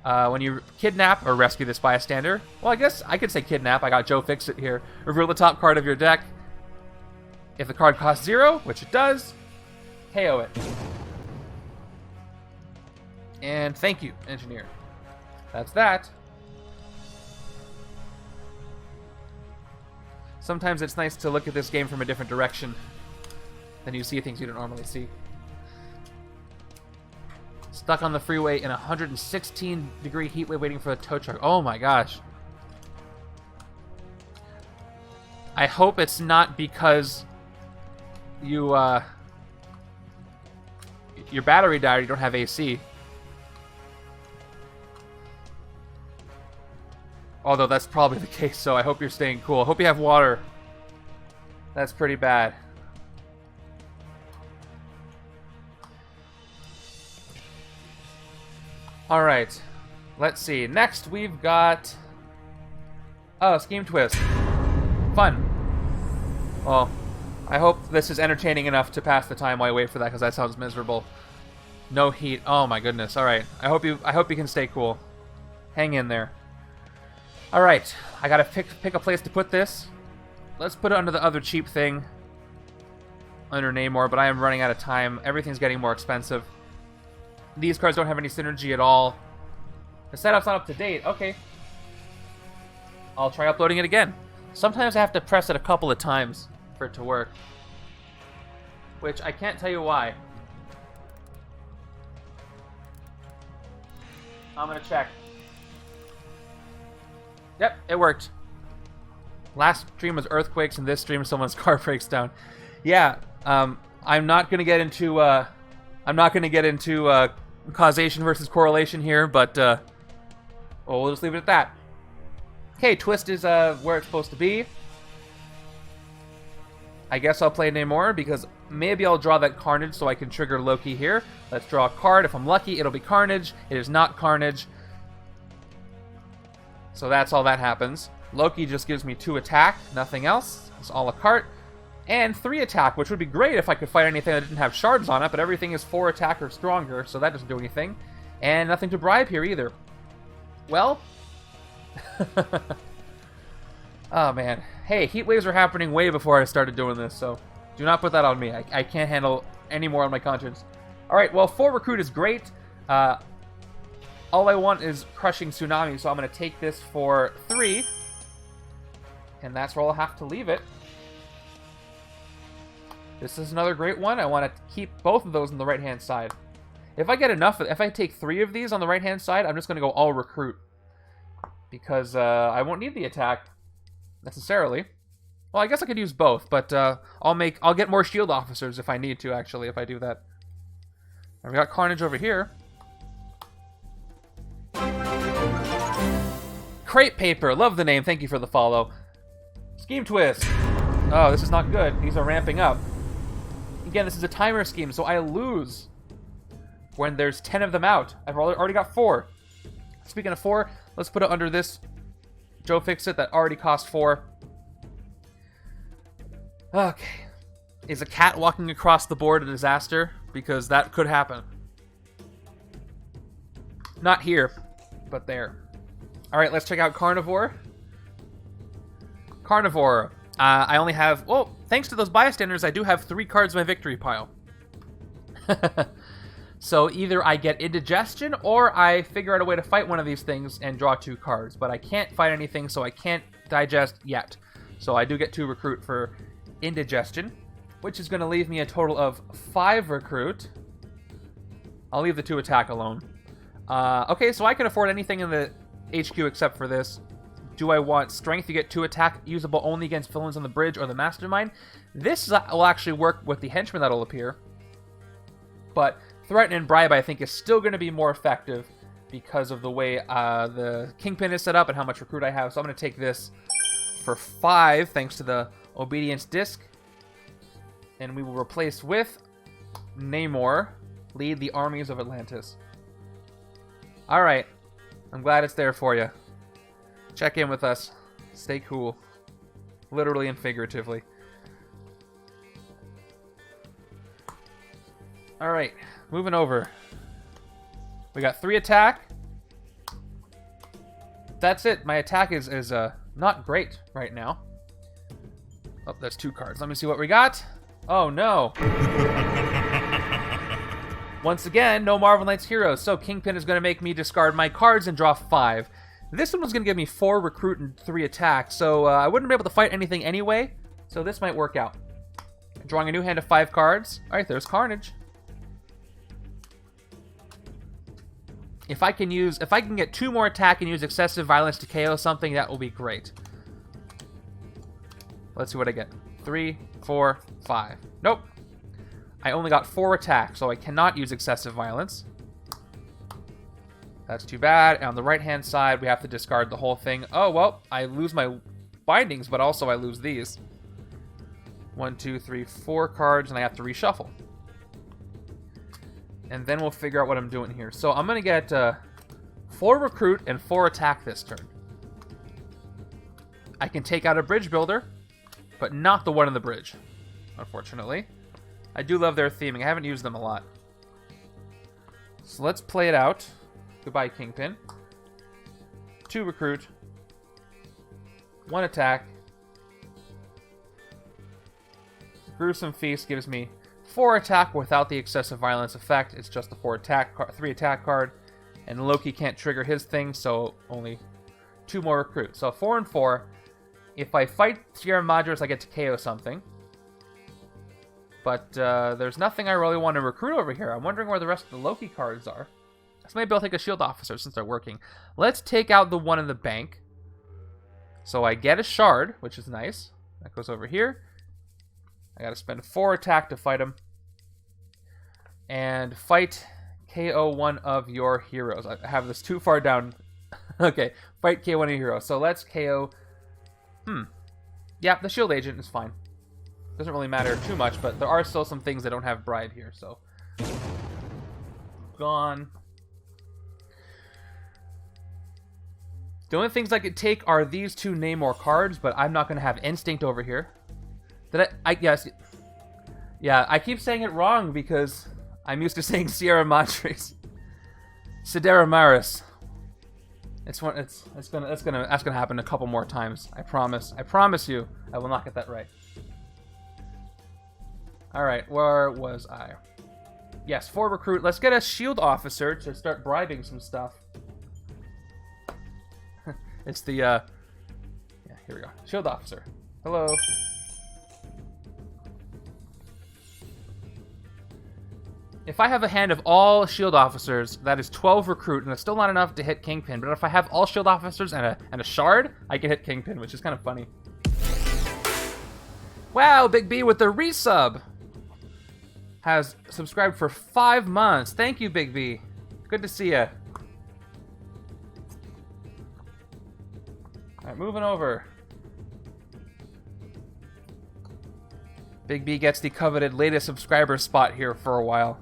When you kidnap or rescue this bystander, well, I guess I could say kidnap. I got Joe Fixit here. Reveal the top card of your deck. If the card costs 0, which it does, KO it. And thank you, engineer. That's that. Sometimes it's nice to look at this game from a different direction. Then you see things you don't normally see. Stuck on the freeway in a 116-degree heat wave waiting for the tow truck. Oh my gosh. I hope it's not because you, your battery died or you don't have AC. Although that's probably the case, so I hope you're staying cool. I hope you have water. That's pretty bad. Alright. Let's see. Next, we've got... Oh, Scheme Twist. Fun. Well, I hope this is entertaining enough to pass the time while I wait for that, because that sounds miserable. No heat. Oh my goodness. Alright. I hope you can stay cool. Hang in there. Alright. I gotta pick a place to put this. Let's put it under the other cheap thing. Under Namor, but I am running out of time. Everything's getting more expensive. These cards don't have any synergy at all. The setup's not up to date. Okay. I'll try uploading it again. Sometimes I have to press it a couple of times for it to work. Which I can't tell you why. I'm gonna check. Yep, it worked. Last stream was earthquakes, and this stream someone's car breaks down. Yeah, I'm not gonna get into causation versus correlation here, but well, we'll just leave it at that. Okay, Twist is where it's supposed to be. I guess I'll play Namor because maybe I'll draw that Carnage so I can trigger Loki here. Let's draw a card. If I'm lucky, it'll be Carnage. It is not Carnage. So that's all that happens. Loki just gives me 2 attack, nothing else. It's a la carte. And 3 attack, which would be great if I could fight anything that didn't have shards on it, but everything is 4 attack or stronger, so that doesn't do anything. And nothing to bribe here either. Well... oh man. Hey, heat waves were happening way before I started doing this, so do not put that on me. I can't handle any more on my conscience. Alright, well, 4 recruit is great. All I want is Crushing Tsunami, so I'm going to take this for 3. And that's where I'll have to leave it. This is another great one. I want to keep both of those on the right-hand side. If I get enough, if I take 3 of these on the right-hand side, I'm just going to go all recruit. because I won't need the attack necessarily. Well, I guess I could use both, but I'll get more shield officers if I need to, actually, if I do that. And we got Carnage over here. Crepe Paper, love the name, thank you for the follow. Scheme Twist. Oh, this is not good. These are ramping up. Again, this is a timer scheme, so I lose when there's 10 of them out. I've already got 4. Speaking of 4, let's put it under this Joe Fixit that already cost 4. Okay. Is a cat walking across the board a disaster? Because that could happen. Not here, but there. Alright, let's check out Carnivore. Carnivore. I only have... Well, thanks to those bystanders, I do have 3 cards in my victory pile. So either I get indigestion, or I figure out a way to fight one of these things and draw 2 cards. But I can't fight anything, so I can't digest yet. So I do get 2 recruit for indigestion, which is going to leave me a total of 5 recruit. I'll leave the 2 attack alone. Okay, so I can afford anything in the HQ except for this. Do I want strength? You get 2 attack, usable only against villains on the bridge or the Mastermind. This will actually work with the Henchmen that'll appear. But Threaten and Bribe, I think, is still going to be more effective because of the way the Kingpin is set up and how much recruit I have. So I'm going to take this for 5, thanks to the Obedience Disc. And we will replace with Namor, lead the armies of Atlantis. Alright, I'm glad it's there for you. Check in with us. Stay cool. Literally and figuratively. Alright, moving over. We got 3 attack. That's it. My attack is not great right now. Oh, that's 2 cards. Let me see what we got. Oh, no. Once again, no Marvel Knights heroes. So Kingpin is going to make me discard my cards and draw 5. This one was going to give me 4 recruit and 3 attack. So I wouldn't be able to fight anything anyway. So this might work out. Drawing a new hand of 5 cards. All right, there's Carnage. If I can get 2 more attack and use excessive violence to KO something, that will be great. Let's see what I get. 3, 4, 5. Nope. I only got 4 attack, so I cannot use excessive violence. That's too bad. And on the right-hand side, we have to discard the whole thing. Oh, well, I lose my bindings, but also I lose these. 1, 2, 3, 4 cards, and I have to reshuffle. And then we'll figure out what I'm doing here. So I'm going to get 4 recruit and 4 attack this turn. I can take out a bridge builder, but not the one in the bridge, unfortunately. I do love their theming. I haven't used them a lot. So let's play it out. Goodbye, Kingpin. 2 recruit. 1 attack. Gruesome Feast gives me 4 attack without the excessive violence effect. It's just a 3 attack card. And Loki can't trigger his thing, so only 2 more recruit. So 4 and 4. If I fight Sierra Madras, I get to KO something. But there's nothing I really want to recruit over here. I'm wondering where the rest of the Loki cards are. So maybe I'll take a shield officer since they're working. Let's take out the one in the bank. So I get a shard, which is nice. That goes over here. I gotta spend 4 attack to fight him. And fight KO one of your heroes. I have this too far down. Okay, fight KO one of your heroes. So let's KO... Yeah, the shield agent is fine. Doesn't really matter too much, but there are still some things that don't have bribe here, so... Gone. The only things I could take are these 2 Namor cards, but I'm not going to have Instinct over here. Yes. Yeah, I keep saying it wrong because I'm used to saying Sierra Madres. Sidera Maris. That's gonna happen a couple more times. I promise. I promise you, I will not get that right. All right, where was I? Yes, 4 recruit. Let's get a shield officer to start bribing some stuff. It's the yeah, here we go. Shield officer. Hello. If I have a hand of all shield officers, that is 12 recruit, and it's still not enough to hit Kingpin. But if I have all shield officers and a shard, I can hit Kingpin, which is kind of funny. Wow, Big B with the resub has subscribed for 5 months. Thank you, Big B. Good to see ya. All right, moving over. Big B gets the coveted latest subscriber spot here for a while.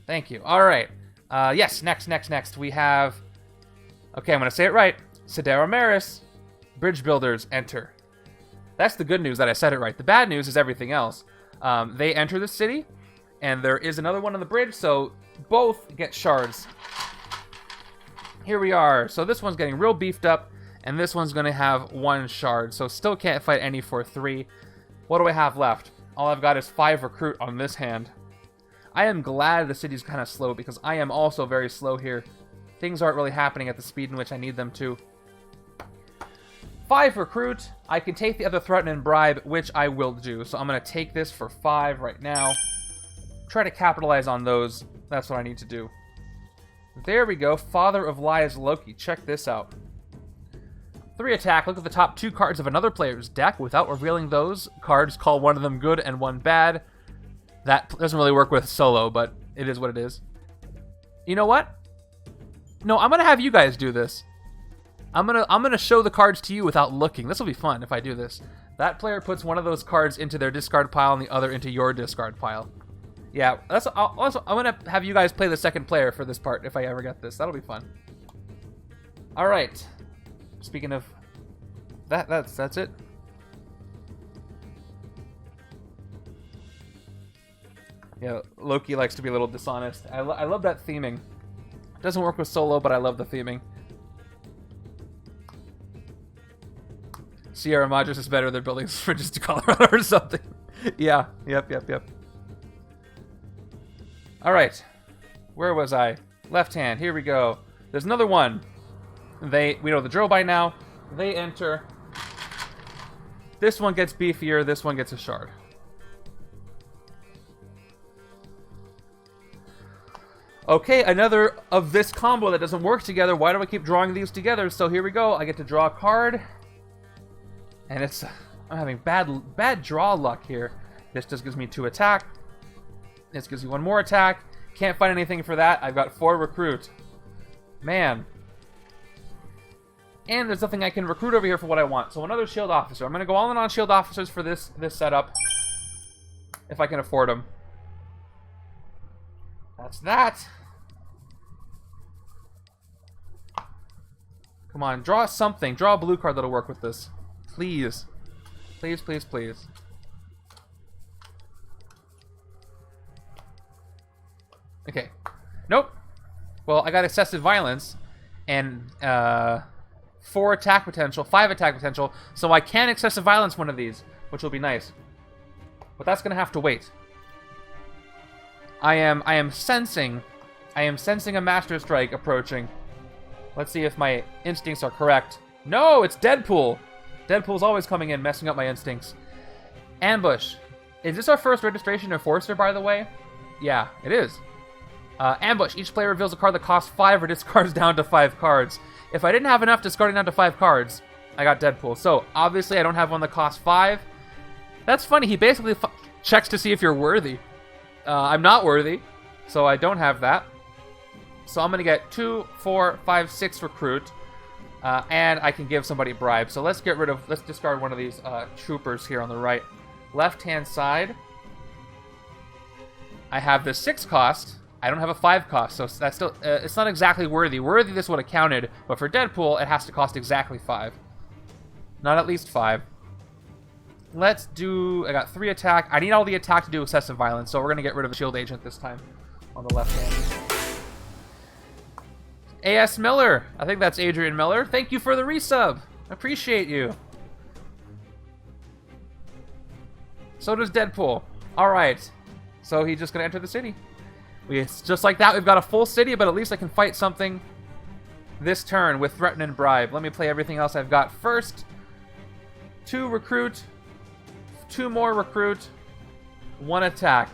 Thank you. All right. Yes, next. We have... Okay, I'm going to say it right. Sidera Maris. Bridge builders enter. That's the good news that I said it right. The bad news is everything else. They enter the city, and there is another one on the bridge, so both get shards. Here we are. So this one's getting real beefed up, and this one's going to have 1 shard, so still can't fight any for 3. What do I have left? All I've got is 5 recruit on this hand. I am glad the city's kind of slow, because I am also very slow here. Things aren't really happening at the speed in which I need them to. 5 recruit. I can take the other threaten and bribe, which I will do. So I'm going to take this for 5 right now. Try to capitalize on those. That's what I need to do. There we go. Father of Lies Loki. Check this out. 3 attack. Look at the top 2 cards of another player's deck. Without revealing those cards, call one of them good and one bad. That doesn't really work with solo, but it is what it is. You know what? No, I'm going to have you guys do this. I'm gonna show the cards to you without looking. This will be fun if I do this. That player puts one of those cards into their discard pile and the other into your discard pile. Yeah, I'm gonna have you guys play the second player for this part if I ever get this. That'll be fun. All right. Speaking of that's it. Yeah, Loki likes to be a little dishonest. I love that theming. It doesn't work with solo, but I love the theming. Sierra Madras is better than building fridges to Colorado or something. Yeah, yep. Alright. Where was I? Left hand, here we go. There's another one. We know the drill by now. They enter. This one gets beefier, this one gets a shard. Okay, another of this combo that doesn't work together. Why do I keep drawing these together? So here we go. I get to draw a card. And I'm having bad draw luck here. This just gives me 2 attack. This gives me 1 more attack. Can't find anything for that. I've got 4 recruit. Man. And there's nothing I can recruit over here for what I want. So another shield officer. I'm going to go all in on shield officers for this setup. If I can afford them. That's that. Come on, draw something. Draw a blue card that'll work with this. Please. Please. Okay. Nope. Well, I got excessive violence and 4 attack potential, 5 attack potential, so I can excessive violence one of these, which will be nice. But that's gonna have to wait. I am sensing a Master Strike approaching. Let's see if my instincts are correct. No, it's Deadpool. Deadpool's always coming in, messing up my instincts. Ambush. Is this our first registration Enforcer, by the way? Yeah, it is. Ambush. Each player reveals a card that costs 5 or discards down to 5 cards. If I didn't have enough discarding down to 5 cards, I got Deadpool. So, obviously, I don't have one that costs 5. That's funny. He basically checks to see if you're worthy. I'm not worthy, so I don't have that. So I'm going to get 2, 4, 5, 6 recruit. And I can give somebody a bribe. So let's discard one of these troopers here on the right. Left-hand side, I have the 6 cost. I don't have a 5 cost, so that's still, it's not exactly worthy. Worthy, this would have counted, but for Deadpool, it has to cost exactly 5. Not at least 5. Let's do, I got 3 attack. I need all the attack to do excessive violence, so we're going to get rid of the shield agent this time on the left hand. A.S. Miller. I think that's Adrian Miller. Thank you for the resub. Appreciate you. So does Deadpool. Alright. So he's just going to enter the city. Just like that, we've got a full city, but at least I can fight something this turn with Threaten and Bribe. Let me play everything else I've got first. 2 recruit. 2 more recruit. 1 attack.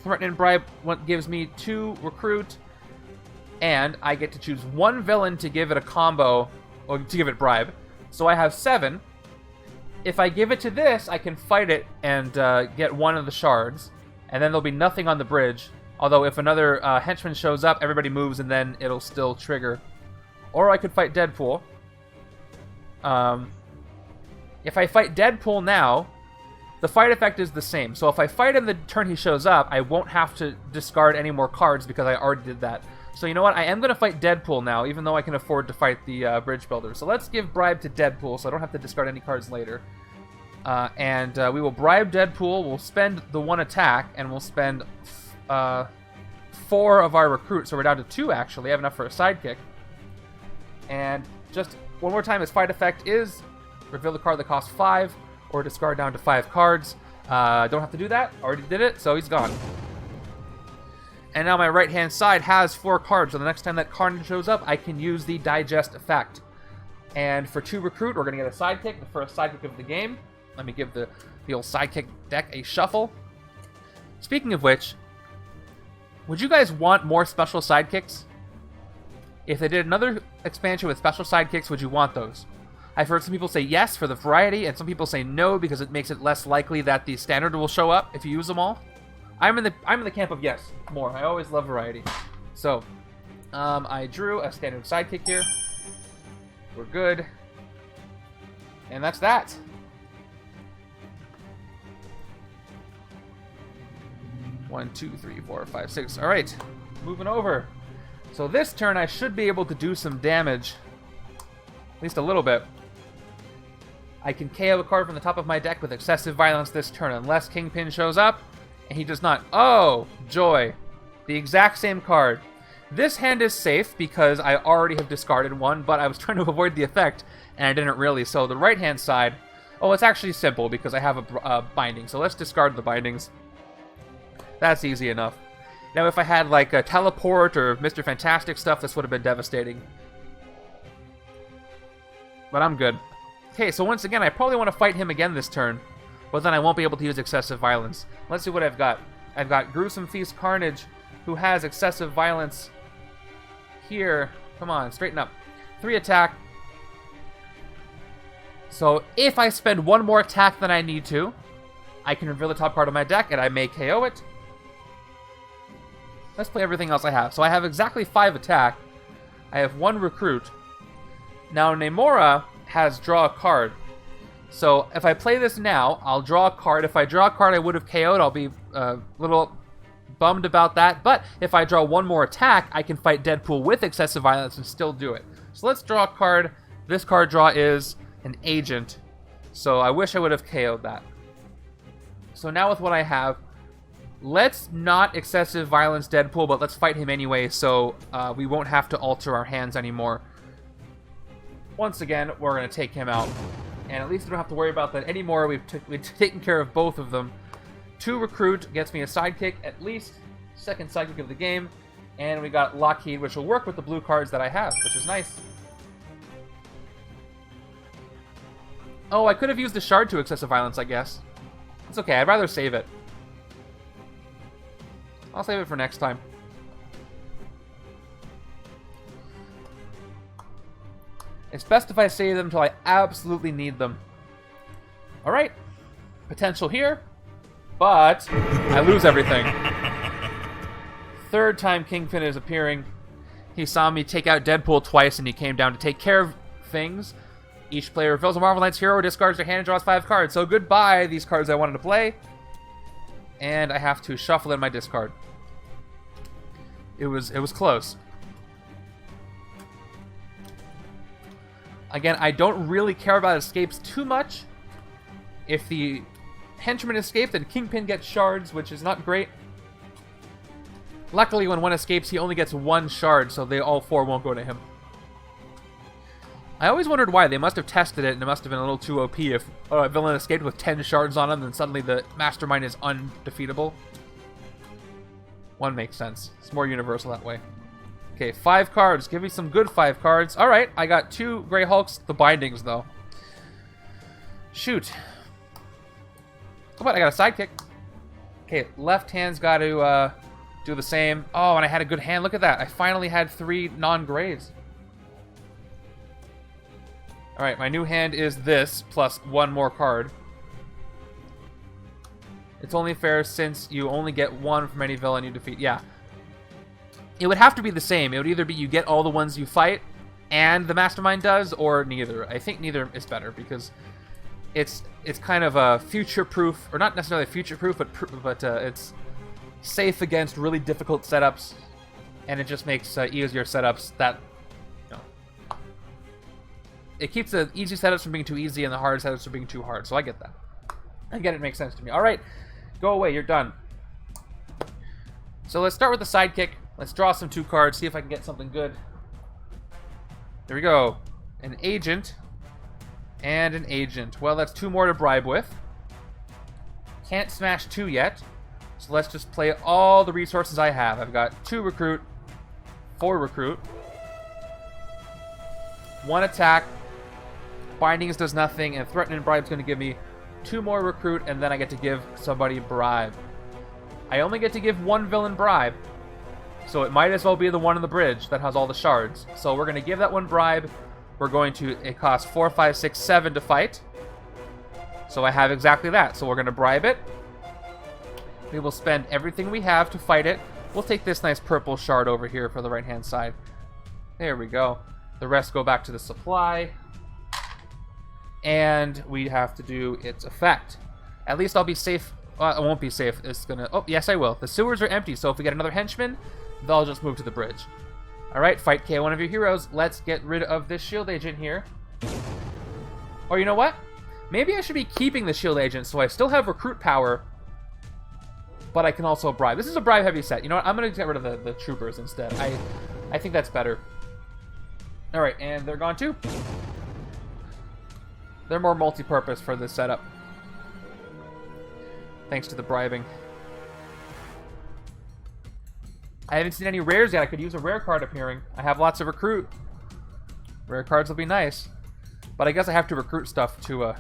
Threaten and Bribe gives me 2 Recruit, and I get to choose 1 villain to give it a combo, or to give it Bribe. So I have 7. If I give it to this, I can fight it and get 1 of the shards, and then there'll be nothing on the bridge. Although if another henchman shows up, everybody moves, and then it'll still trigger. Or I could fight Deadpool. If I fight Deadpool now, the fight effect is the same. So if I fight him the turn he shows up, I won't have to discard any more cards because I already did that. So you know what? I am going to fight Deadpool now, even though I can afford to fight the Bridge Builder. So let's give Bribe to Deadpool so I don't have to discard any cards later. And we will bribe Deadpool, we'll spend the 1 attack, and we'll spend 4 of our recruits. So we're down to 2, actually. I have enough for a sidekick. And just one more time, his fight effect is reveal the card that costs 5, or discard down to 5 cards. Don't have to do that. Already did it, so he's gone. And now my right-hand side has 4 cards, so the next time that Carnage shows up, I can use the Digest effect. And for 2 recruit, we're going to get a sidekick, the first sidekick of the game. Let me give the old sidekick deck a shuffle. Speaking of which, would you guys want more special sidekicks? If they did another expansion with special sidekicks, would you want those? I've heard some people say yes for the variety, and some people say no because it makes it less likely that the standard will show up if you use them all. I'm in the camp of yes, more. I always love variety. So, I drew a standard sidekick here. We're good. And that's that. One, two, three, four, five, six. All right, moving over. So this turn I should be able to do some damage, at least a little bit. I can KO a card from the top of my deck with excessive violence this turn, unless Kingpin shows up, and he does not. Oh, joy. The exact same card. This hand is safe because I already have discarded 1, but I was trying to avoid the effect, and I didn't really. So the right-hand side, oh, it's actually simple because I have a binding. So let's discard the bindings. That's easy enough. Now, if I had, like, a teleport or Mr. Fantastic stuff, this would have been devastating. But I'm good. Okay, so once again, I probably want to fight him again this turn, but then I won't be able to use excessive violence. Let's see what I've got. I've got Gruesome Feast Carnage, who has excessive violence here. Come on, straighten up. 3 attack. So if I spend 1 more attack than I need to, I can reveal the top card of my deck, and I may KO it. Let's play everything else I have. So I have exactly 5 attack. I have 1 recruit. Now Namora has draw a card. So if I play this now, I'll draw a card. If I draw a card I would have KO'd, I'll be a little bummed about that. But if I draw 1 more attack, I can fight Deadpool with excessive violence and still do it. So let's draw a card. This card draw is an agent. So I wish I would have KO'd that. So now with what I have, let's not excessive violence Deadpool, but let's fight him anyway, so we won't have to alter our hands anymore. Once again, we're going to take him out. And at least we don't have to worry about that anymore. We've taken care of both of them. 2 recruit gets me a sidekick, at least. Second sidekick of the game. And we got Lockheed, which will work with the blue cards that I have, which is nice. Oh, I could have used the shard to excessive violence, I guess. It's okay, I'd rather save it. I'll save it for next time. It's best if I save them until I absolutely need them. Alright. Potential here. But I lose everything. 3rd time Kingpin is appearing. He saw me take out Deadpool twice and he came down to take care of things. Each player reveals a Marvel Knights hero, discards their hand, and draws 5 cards. So goodbye, these cards I wanted to play. And I have to shuffle in my discard. It was close. Again, I don't really care about escapes too much. If the henchman escapes, then Kingpin gets shards, which is not great. Luckily, when one escapes, he only gets 1 shard, so all 4 won't go to him. I always wondered why. They must have tested it, and it must have been a little too OP if a villain escaped with 10 shards on him, then suddenly the Mastermind is undefeatable. 1 makes sense. It's more universal that way. Okay, 5 cards. Give me some good 5 cards. Alright, I got 2 Grey Hulks. The bindings, though. Shoot. Oh, but I got a sidekick. Okay, left hand's got to do the same. Oh, and I had a good hand. Look at that. I finally had 3 non-graves. Alright, my new hand is this, plus 1 more card. It's only fair since you only get 1 from any villain you defeat. Yeah. It would have to be the same. It would either be you get all the ones you fight, and the Mastermind does, or neither. I think neither is better, because it's kind of a future-proof, or not necessarily future-proof, but it's safe against really difficult setups, and it just makes easier setups that, you know, it keeps the easy setups from being too easy and the hard setups from being too hard. So I get that. I get it. Makes sense to me. All right, go away. You're done. So let's start with the sidekick. Let's draw some 2 cards. See if I can get something good. There we go. An agent and an agent. Well, that's 2 more to bribe with. Can't smash 2 yet. So let's just play all the resources I have. I've got 2 recruit, 4 recruit, 1 attack. Bindings does nothing, and threaten and bribe is going to give me 2 more recruit, and then I get to give somebody bribe. I only get to give 1 villain bribe, so it might as well be the one on the bridge that has all the shards. So we're going to give that 1 bribe. We're going to, it costs 4, 5, 6, 7 to fight. So I have exactly that. So we're going to bribe it. We will spend everything we have to fight it. We'll take this nice purple shard over here for the right-hand side. There we go. The rest go back to the supply. And we have to do its effect. At least I'll be safe. I won't be safe. It's gonna... Oh, yes, I will. The sewers are empty, so if we get another henchman, they'll just move to the bridge. Alright, fight KO one of your heroes. Let's get rid of this shield agent here. Or you know what? Maybe I should be keeping the shield agent so I still have recruit power, but I can also bribe. This is a bribe-heavy set. You know what? I'm going to get rid of the troopers instead. I think that's better. Alright, and they're gone too. They're more multi-purpose for this setup. Thanks to the bribing. I haven't seen any rares yet. I could use a rare card appearing. I have lots of recruit. Rare cards will be nice. But I guess I have to recruit stuff to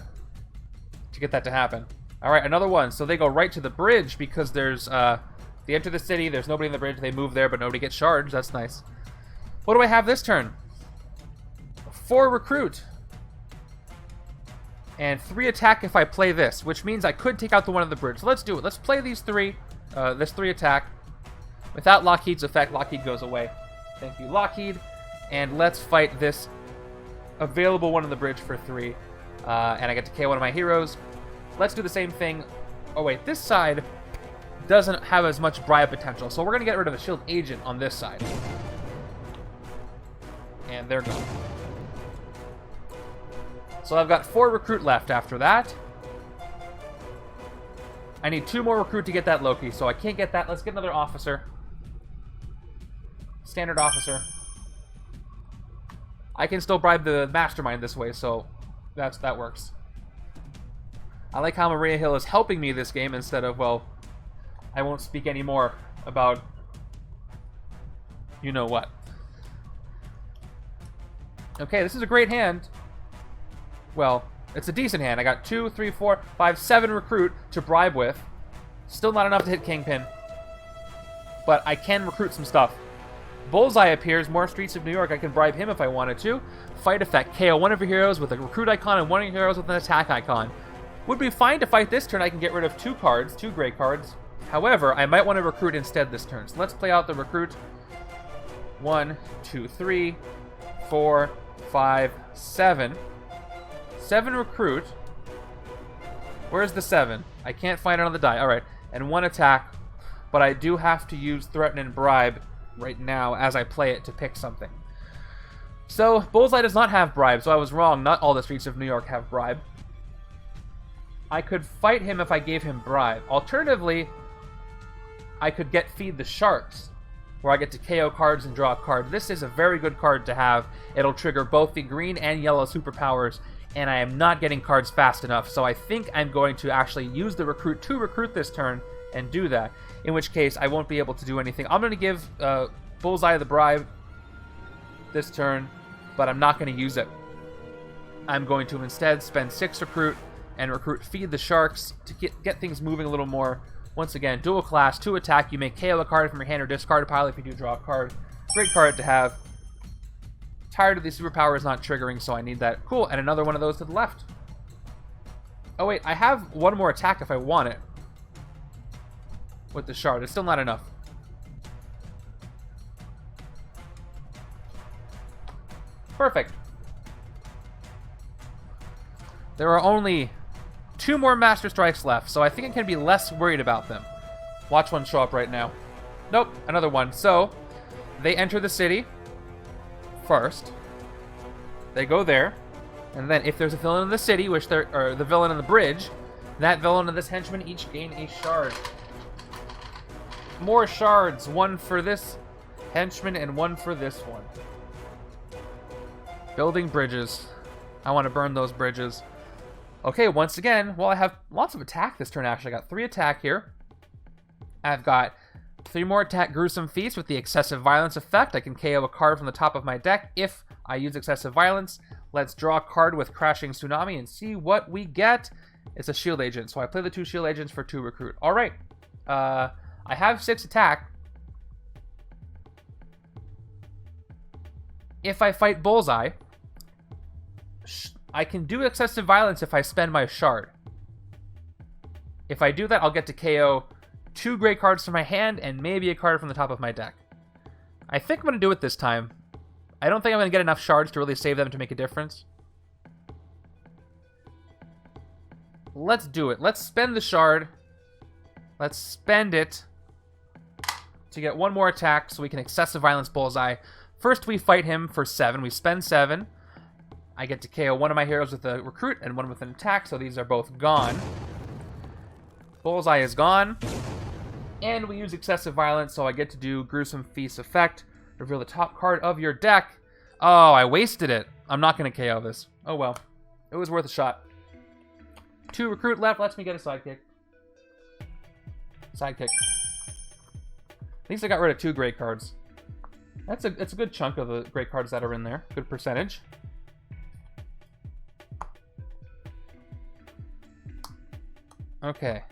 get that to happen. Alright, another one. So they go right to the bridge because there's... they enter the city, there's nobody in the bridge, they move there, but nobody gets shards. That's nice. What do I have this turn? 4 recruit. And 3 attack if I play this, which means I could take out the one on the bridge. So let's do it. Let's play these 3. This 3 attack. Without Lockheed's effect, Lockheed goes away. Thank you, Lockheed. And let's fight this available one on the bridge for 3. And I get to KO one of my heroes. Let's do the same thing. Oh wait, this side doesn't have as much bribe potential, so we're going to get rid of the shield agent on this side. And they're gone. So I've got 4 recruit left after that. I need 2 more recruit to get that Loki, so I can't get that. Let's get another officer. Standard officer. I can still bribe the Mastermind this way, so that works. I like how Maria Hill is helping me this game instead of, well, I won't speak anymore about you know what. Okay, this is a great hand. Well, it's a decent hand. I got 2, 3, 4, 5, 7 recruit to bribe with. Still not enough to hit Kingpin. But I can recruit some stuff. Bullseye appears, more Streets of New York. I can bribe him if I wanted to. Fight effect, KO one of your heroes with a recruit icon and one of your heroes with an attack icon. Would be fine to fight this turn. I can get rid of 2 cards, 2 gray cards. However, I might want to recruit instead this turn. So let's play out the recruit. 1, 2, 3, 4, 5, 7. 7 recruit. Where's the 7? I can't find it on the die. Alright, and 1 attack. But I do have to use Threaten and Bribe right now as I play it to pick something. So, Bullseye does not have Bribe, so I was wrong. Not all the Streets of New York have Bribe. I could fight him if I gave him Bribe. Alternatively, I could get Feed the Sharks, where I get to KO cards and draw a card. This is a very good card to have. It'll trigger both the green and yellow superpowers, and I am not getting cards fast enough, so I think I'm going to actually use the recruit to recruit this turn and do that, in which case I won't be able to do anything. I'm going to give Bullseye the Bribe this turn, but I'm not going to use it. I'm going to instead spend 6 recruit and recruit Feed the Sharks to get things moving a little more Once again, dual class, 2 attack. You may KO a card from your hand or discard a pile if you do draw a card. Great card to have. Tired of these superpowers not triggering, so I need that. Cool, and another one of those to the left. Oh wait, I have one more attack if I want it. With the shard, it's still not enough. Perfect. There are only 2 more Master Strikes left, so I think I can be less worried about them. Watch one show up right now. Nope, another one. So, they enter the city first. They go there. And then if there's a villain in the city, or the villain in the bridge, that villain and this henchman each gain a shard. More shards. 1 for this henchman and 1 for this one. Building bridges. I want to burn those bridges. Okay, once again, well, I have lots of attack this turn, actually. I got 3 attack here. I've got 3 more attack Gruesome Feast with the Excessive Violence effect. I can KO a card from the top of my deck if I use Excessive Violence. Let's draw a card with Crashing Tsunami and see what we get. It's a Shield Agent, so I play the 2 Shield Agents for 2 recruit. All right. I have 6 attack. If I fight Bullseye, I can do Excessive Violence if I spend my shard. If I do that, I'll get to KO 2 great cards from my hand and maybe a card from the top of my deck. I think I'm going to do it this time. I don't think I'm going to get enough shards to really save them to make a difference. Let's do it. Let's spend the shard. Let's spend it to get 1 more attack so we can Excessive Violence Bullseye. First, we fight him for 7. We spend 7. I get to KO 1 of my heroes with a recruit and 1 with an attack, so these are both gone. Bullseye is gone. And we use Excessive Violence, so I get to do Gruesome Feast effect. Reveal the top card of your deck. Oh, I wasted it. I'm not going to KO this. Oh well. It was worth a shot. 2 recruit left. Lets me get a sidekick. Sidekick. At least I got rid of 2 great cards. It's a good chunk of the great cards that are in there. Good percentage. Okay.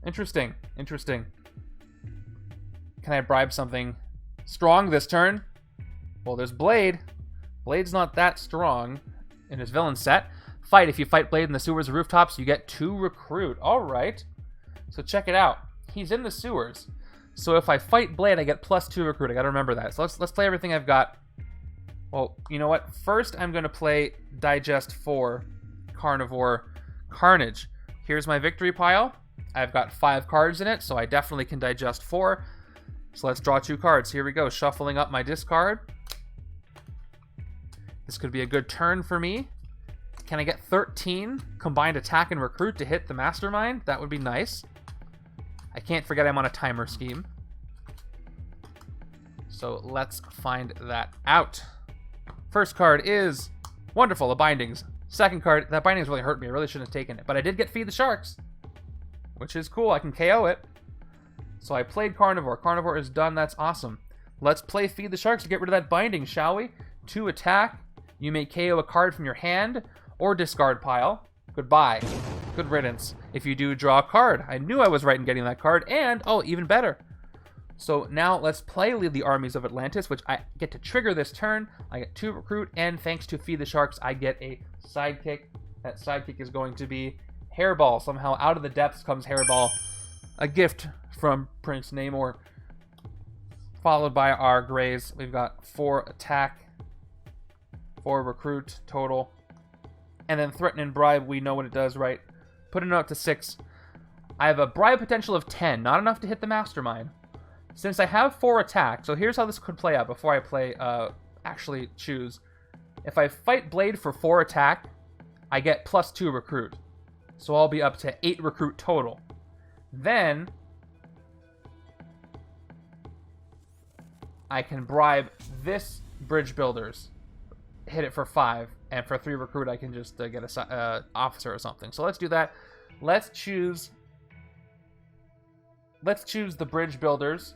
Interesting. Interesting. Can I bribe something strong this turn? Well, there's Blade. Blade's not that strong in his villain set. Fight. If you fight Blade in the sewers or rooftops, you get 2 recruit. All right. So check it out. He's in the sewers. So if I fight Blade, I get +2 recruit. I gotta remember that. So let's play everything I've got. Well, you know what? First, I'm gonna play Digest 4 Carnivore Carnage. Here's my victory pile. I've got 5 cards in it, so I definitely can digest 4. So let's draw 2 cards. Here we go. Shuffling up my discard. This could be a good turn for me. Can I get 13 combined attack and recruit to hit the Mastermind? That would be nice. I can't forget I'm on a timer scheme. So let's find that out. First card is wonderful, the Bindings. Second card, that Bindings really hurt me. I really shouldn't have taken it. But I did get Feed the Sharks, which is cool. I can KO it. So I played Carnivore. Carnivore is done. That's awesome. Let's play Feed the Sharks to get rid of that Binding, shall we? 2 attack. You may KO a card from your hand or discard pile. Goodbye. Good riddance. If you do, draw a card. I knew I was right in getting that card, and, oh, even better. So now let's play Lead the Armies of Atlantis, which I get to trigger this turn. I get 2 recruit, and thanks to Feed the Sharks, I get a sidekick. That sidekick is going to be Hairball. Somehow out of the depths comes Hairball. A gift from Prince Namor. Followed by our Greys. We've got 4 attack, 4 recruit total. And then Threaten and Bribe, we know what it does, right? Putting it up to 6. I have a bribe potential of 10, not enough to hit the Mastermind. Since I have 4 attack, so here's how this could play out before I play, actually choose. If I fight Blade for 4 attack, I get +2 recruit. So I'll be up to 8 recruit total. Then I can bribe this Bridge Builders, hit it for 5, and for 3 recruit I can just get a officer or something. So let's do that. Let's choose the Bridge Builders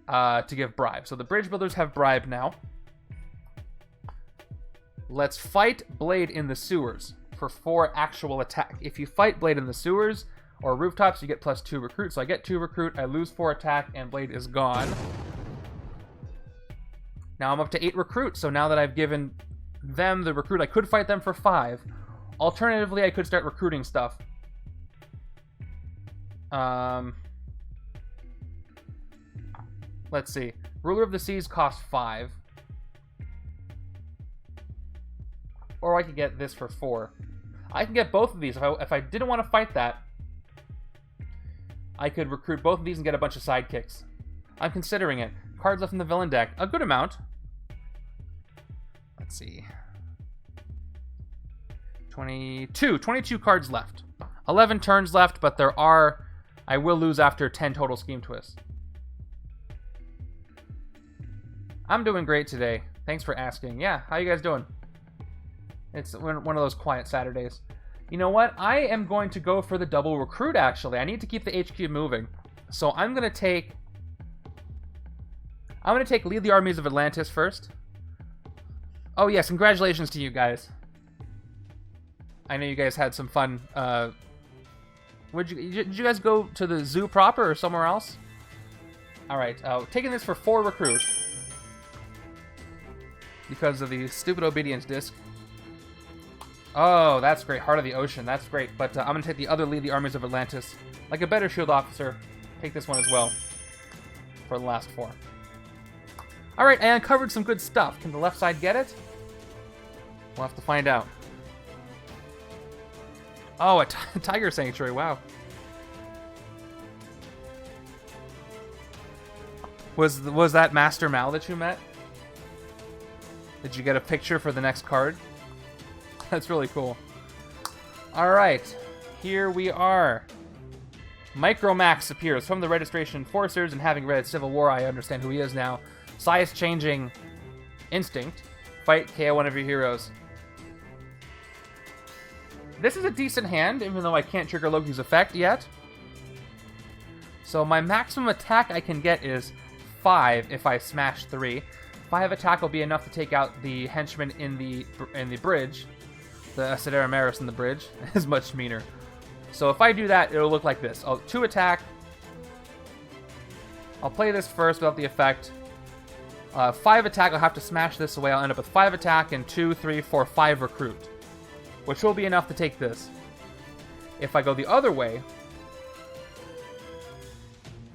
to give bribe. So the Bridge Builders have bribe now. Let's fight Blade in the sewers. for 4 actual attack. If you fight Blade in the sewers or rooftops, you get +2 recruit. So I get 2 recruit, I lose 4 attack, and Blade is gone. Now I'm up to 8 recruit, so now that I've given them the recruit, I could fight them for 5. Alternatively, I could start recruiting stuff. Let's see. Ruler of the Seas costs 5. Or I could get this for 4. I can get both of these. If I didn't want to fight that, I could recruit both of these and get a bunch of sidekicks. I'm considering it. Cards left in the villain deck. A good amount. Let's see. 22 cards left. 11 turns left, but I will lose after 10 total scheme twists. I'm doing great today. Thanks for asking. Yeah, how you guys doing? It's one of those quiet Saturdays. You know what? I am going to go for the double recruit, actually. I need to keep the HQ moving. So I'm going to take Lead the Armies of Atlantis first. Oh, yes. Congratulations to you guys. I know you guys had some fun. Did you guys go to the zoo proper or somewhere else? All right. Taking this for 4 recruit. Because of the stupid obedience disc. Oh, that's great. Heart of the Ocean. That's great. But I'm going to take the other Lead the Armies of Atlantis. Like a better shield officer. Take this one as well. For the last 4. Alright, I uncovered some good stuff. Can the left side get it? We'll have to find out. Oh, a Tiger Sanctuary. Wow. Was that Master Mal that you met? Did you get a picture for the next card? That's really cool. Alright, here we are. Micromax appears from the Registration Enforcers, and having read Civil War, I understand who he is now. Size-changing instinct. Fight, KO one of your heroes. This is a decent hand, even though I can't trigger Loki's effect yet. So my maximum attack I can get is 5 if I smash 3. 5 attack will be enough to take out the Henchmen in the bridge. The Sidera Maris in the bridge is much meaner. So if I do that, it'll look like this. 2 attack. I'll play this first without the effect. 5 attack, I'll have to smash this away. I'll end up with 5 attack and 2, 3, 4, 5 recruit. Which will be enough to take this. If I go the other way...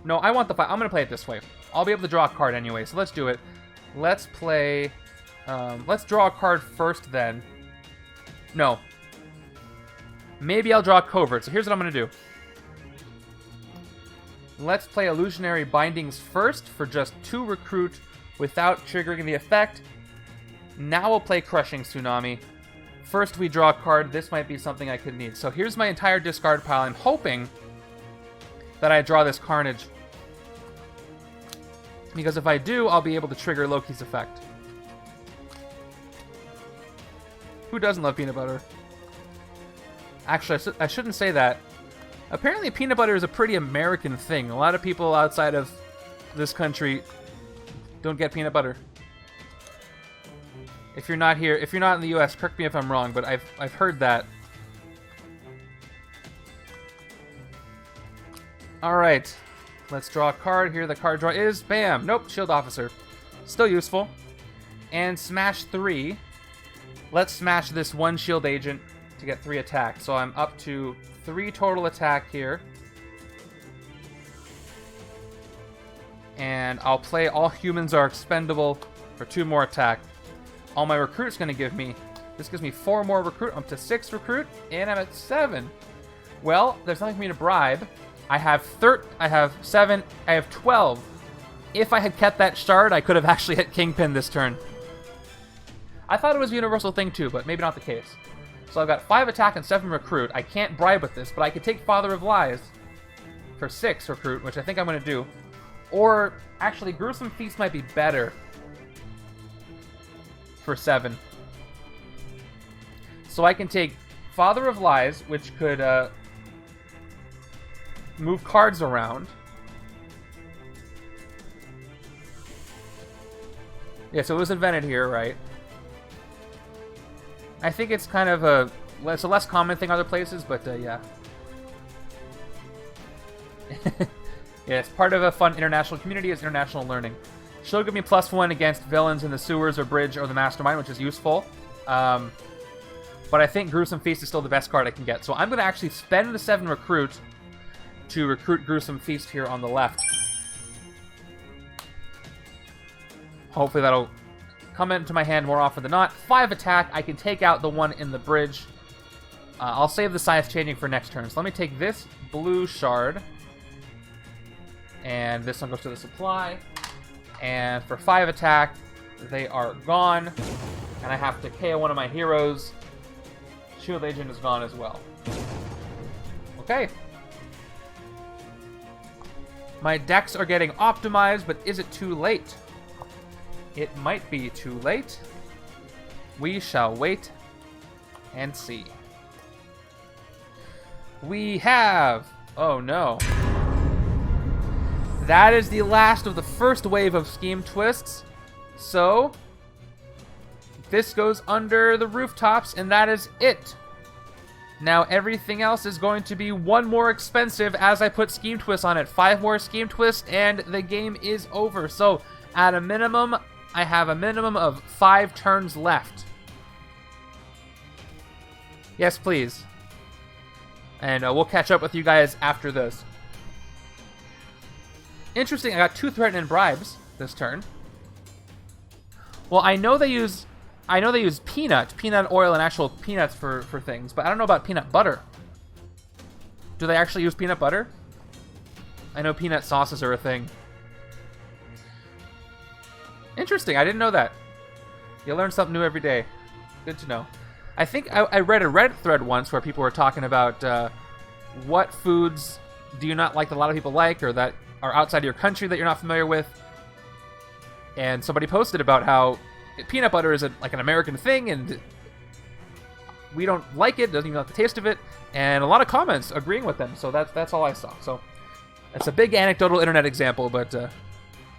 No, I want the 5. I'm going to play it this way. I'll be able to draw a card anyway, so let's do it. Let's play... let's draw a card first then. No. Maybe I'll draw a covert, so here's what I'm going to do. Let's play Illusionary Bindings first for just 2 recruit without triggering the effect. Now we'll play Crushing Tsunami. First we draw a card. This might be something I could need. So here's my entire discard pile. I'm hoping that I draw this Carnage. Because if I do, I'll be able to trigger Loki's effect. Who doesn't love peanut butter? Actually, I shouldn't say that. Apparently peanut butter is a pretty American thing. A lot of people outside of this country don't get peanut butter. If you're not here, if you're not in the US, correct me if I'm wrong, but I've heard that. Alright. Let's draw a card. Here the card draw is. Bam! Nope, Shield Officer. Still useful. And smash 3. Let's smash this 1 shield agent to get 3 attack. So I'm up to 3 total attack here. And I'll play All Humans Are Expendable for 2 more attack. All my recruit's going to give me... This gives me 4 more recruit. I'm up to 6 recruit. And I'm at 7. Well, there's nothing for me to bribe. I have 7. I have 12. If I had kept that shard, I could have actually hit Kingpin this turn. I thought it was a universal thing too, but maybe not the case. So I've got 5 attack and 7 recruit. I can't bribe with this, but I could take Father of Lies for 6 recruit, which I think I'm going to do. Or, actually, Gruesome Feast might be better for 7. So I can take Father of Lies, which could move cards around. Yeah, so it was invented here, right? I think it's kind of a it's a less common thing other places, but yeah. Yeah, it's part of a fun international community. It's international learning. She'll give me +1 against villains in the sewers or bridge or the Mastermind, which is useful. But I think Gruesome Feast is still the best card I can get. So I'm going to actually spend the 7 recruit to recruit Gruesome Feast here on the left. Hopefully that'll come into my hand more often than not. 5 attack. I can take out the one in the bridge. I'll save the size changing for next turn. So let me take this blue shard. And this one goes to the supply. And for 5 attack, they are gone. And I have to KO one of my heroes. Shield Agent is gone as well. Okay. My decks are getting optimized, but is it too late? It might be too late. We shall wait and see. We have... Oh no. That is the last of the first wave of Scheme Twists. So, this goes under the rooftops, and that is it. Now, everything else is going to be 1 more expensive as I put Scheme Twists on it. 5 more Scheme Twists, and the game is over. So, at a minimum, I have a minimum of 5 turns left. Yes, please. And we'll catch up with you guys after this. Interesting, I got 2 threatening bribes this turn. Well, I know they use peanut oil and actual peanuts for things, but I don't know about peanut butter. Do they actually use peanut butter? I know peanut sauces are a thing. Interesting, I didn't know that. You learn something new every day. Good to know. I think I read a Reddit thread once where people were talking about what foods do you not like that a lot of people like, or that are outside your country that you're not familiar with. And somebody posted about how peanut butter is like an American thing, and we don't like it, doesn't even like the taste of it, and a lot of comments agreeing with them. So that's all I saw. So that's a big anecdotal internet example, but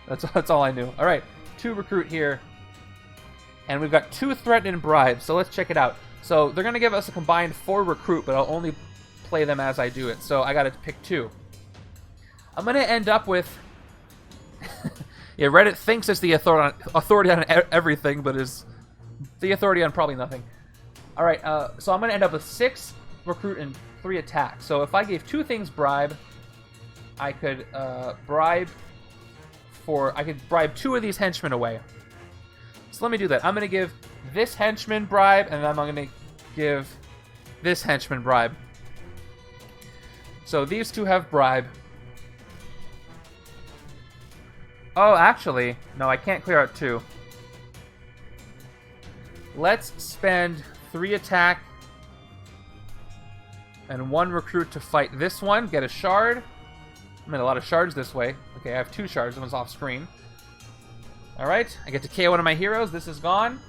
that's all I knew. All right, 2 recruit here, and we've got 2 threatening bribes. So let's check it out. So they're gonna give us a combined 4 recruit, but I'll only play them as I do it. So I got to pick 2. I'm gonna end up with. Yeah, Reddit thinks it's the authority on everything, but is the authority on probably nothing. All right, so I'm gonna end up with 6 recruit and 3 attack. So if I gave 2 things bribe, I could bribe 2 of these henchmen away. So let me do that. I'm gonna give this henchman bribe, and then I'm gonna give this henchman bribe. So these 2 have bribe. Oh, actually, no, I can't clear out 2. Let's spend 3 attack and 1 recruit to fight this one. Get a shard. I made a lot of shards this way. Okay, I have 2 shards. One's off screen. Alright, I get to KO one of my heroes. This is gone.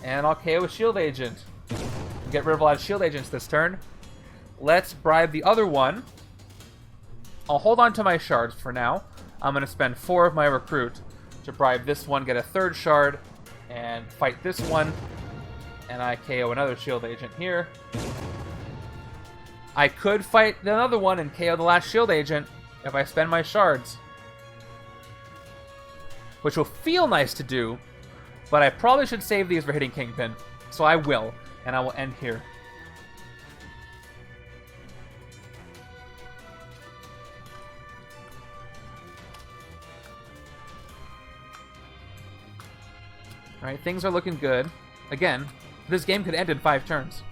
And I'll KO a Shield Agent. Get rid of a lot of Shield Agents this turn. Let's bribe the other one. I'll hold on to my shards for now. I'm going to spend 4 of my recruit to bribe this one, get a 3rd shard, and fight this one. And I KO another Shield Agent here. I could fight the other one and KO the last Shield Agent if I spend my shards. Which will feel nice to do, but I probably should save these for hitting Kingpin. So I will, and I will end here. Alright, things are looking good. Again, this game could end in 5 turns.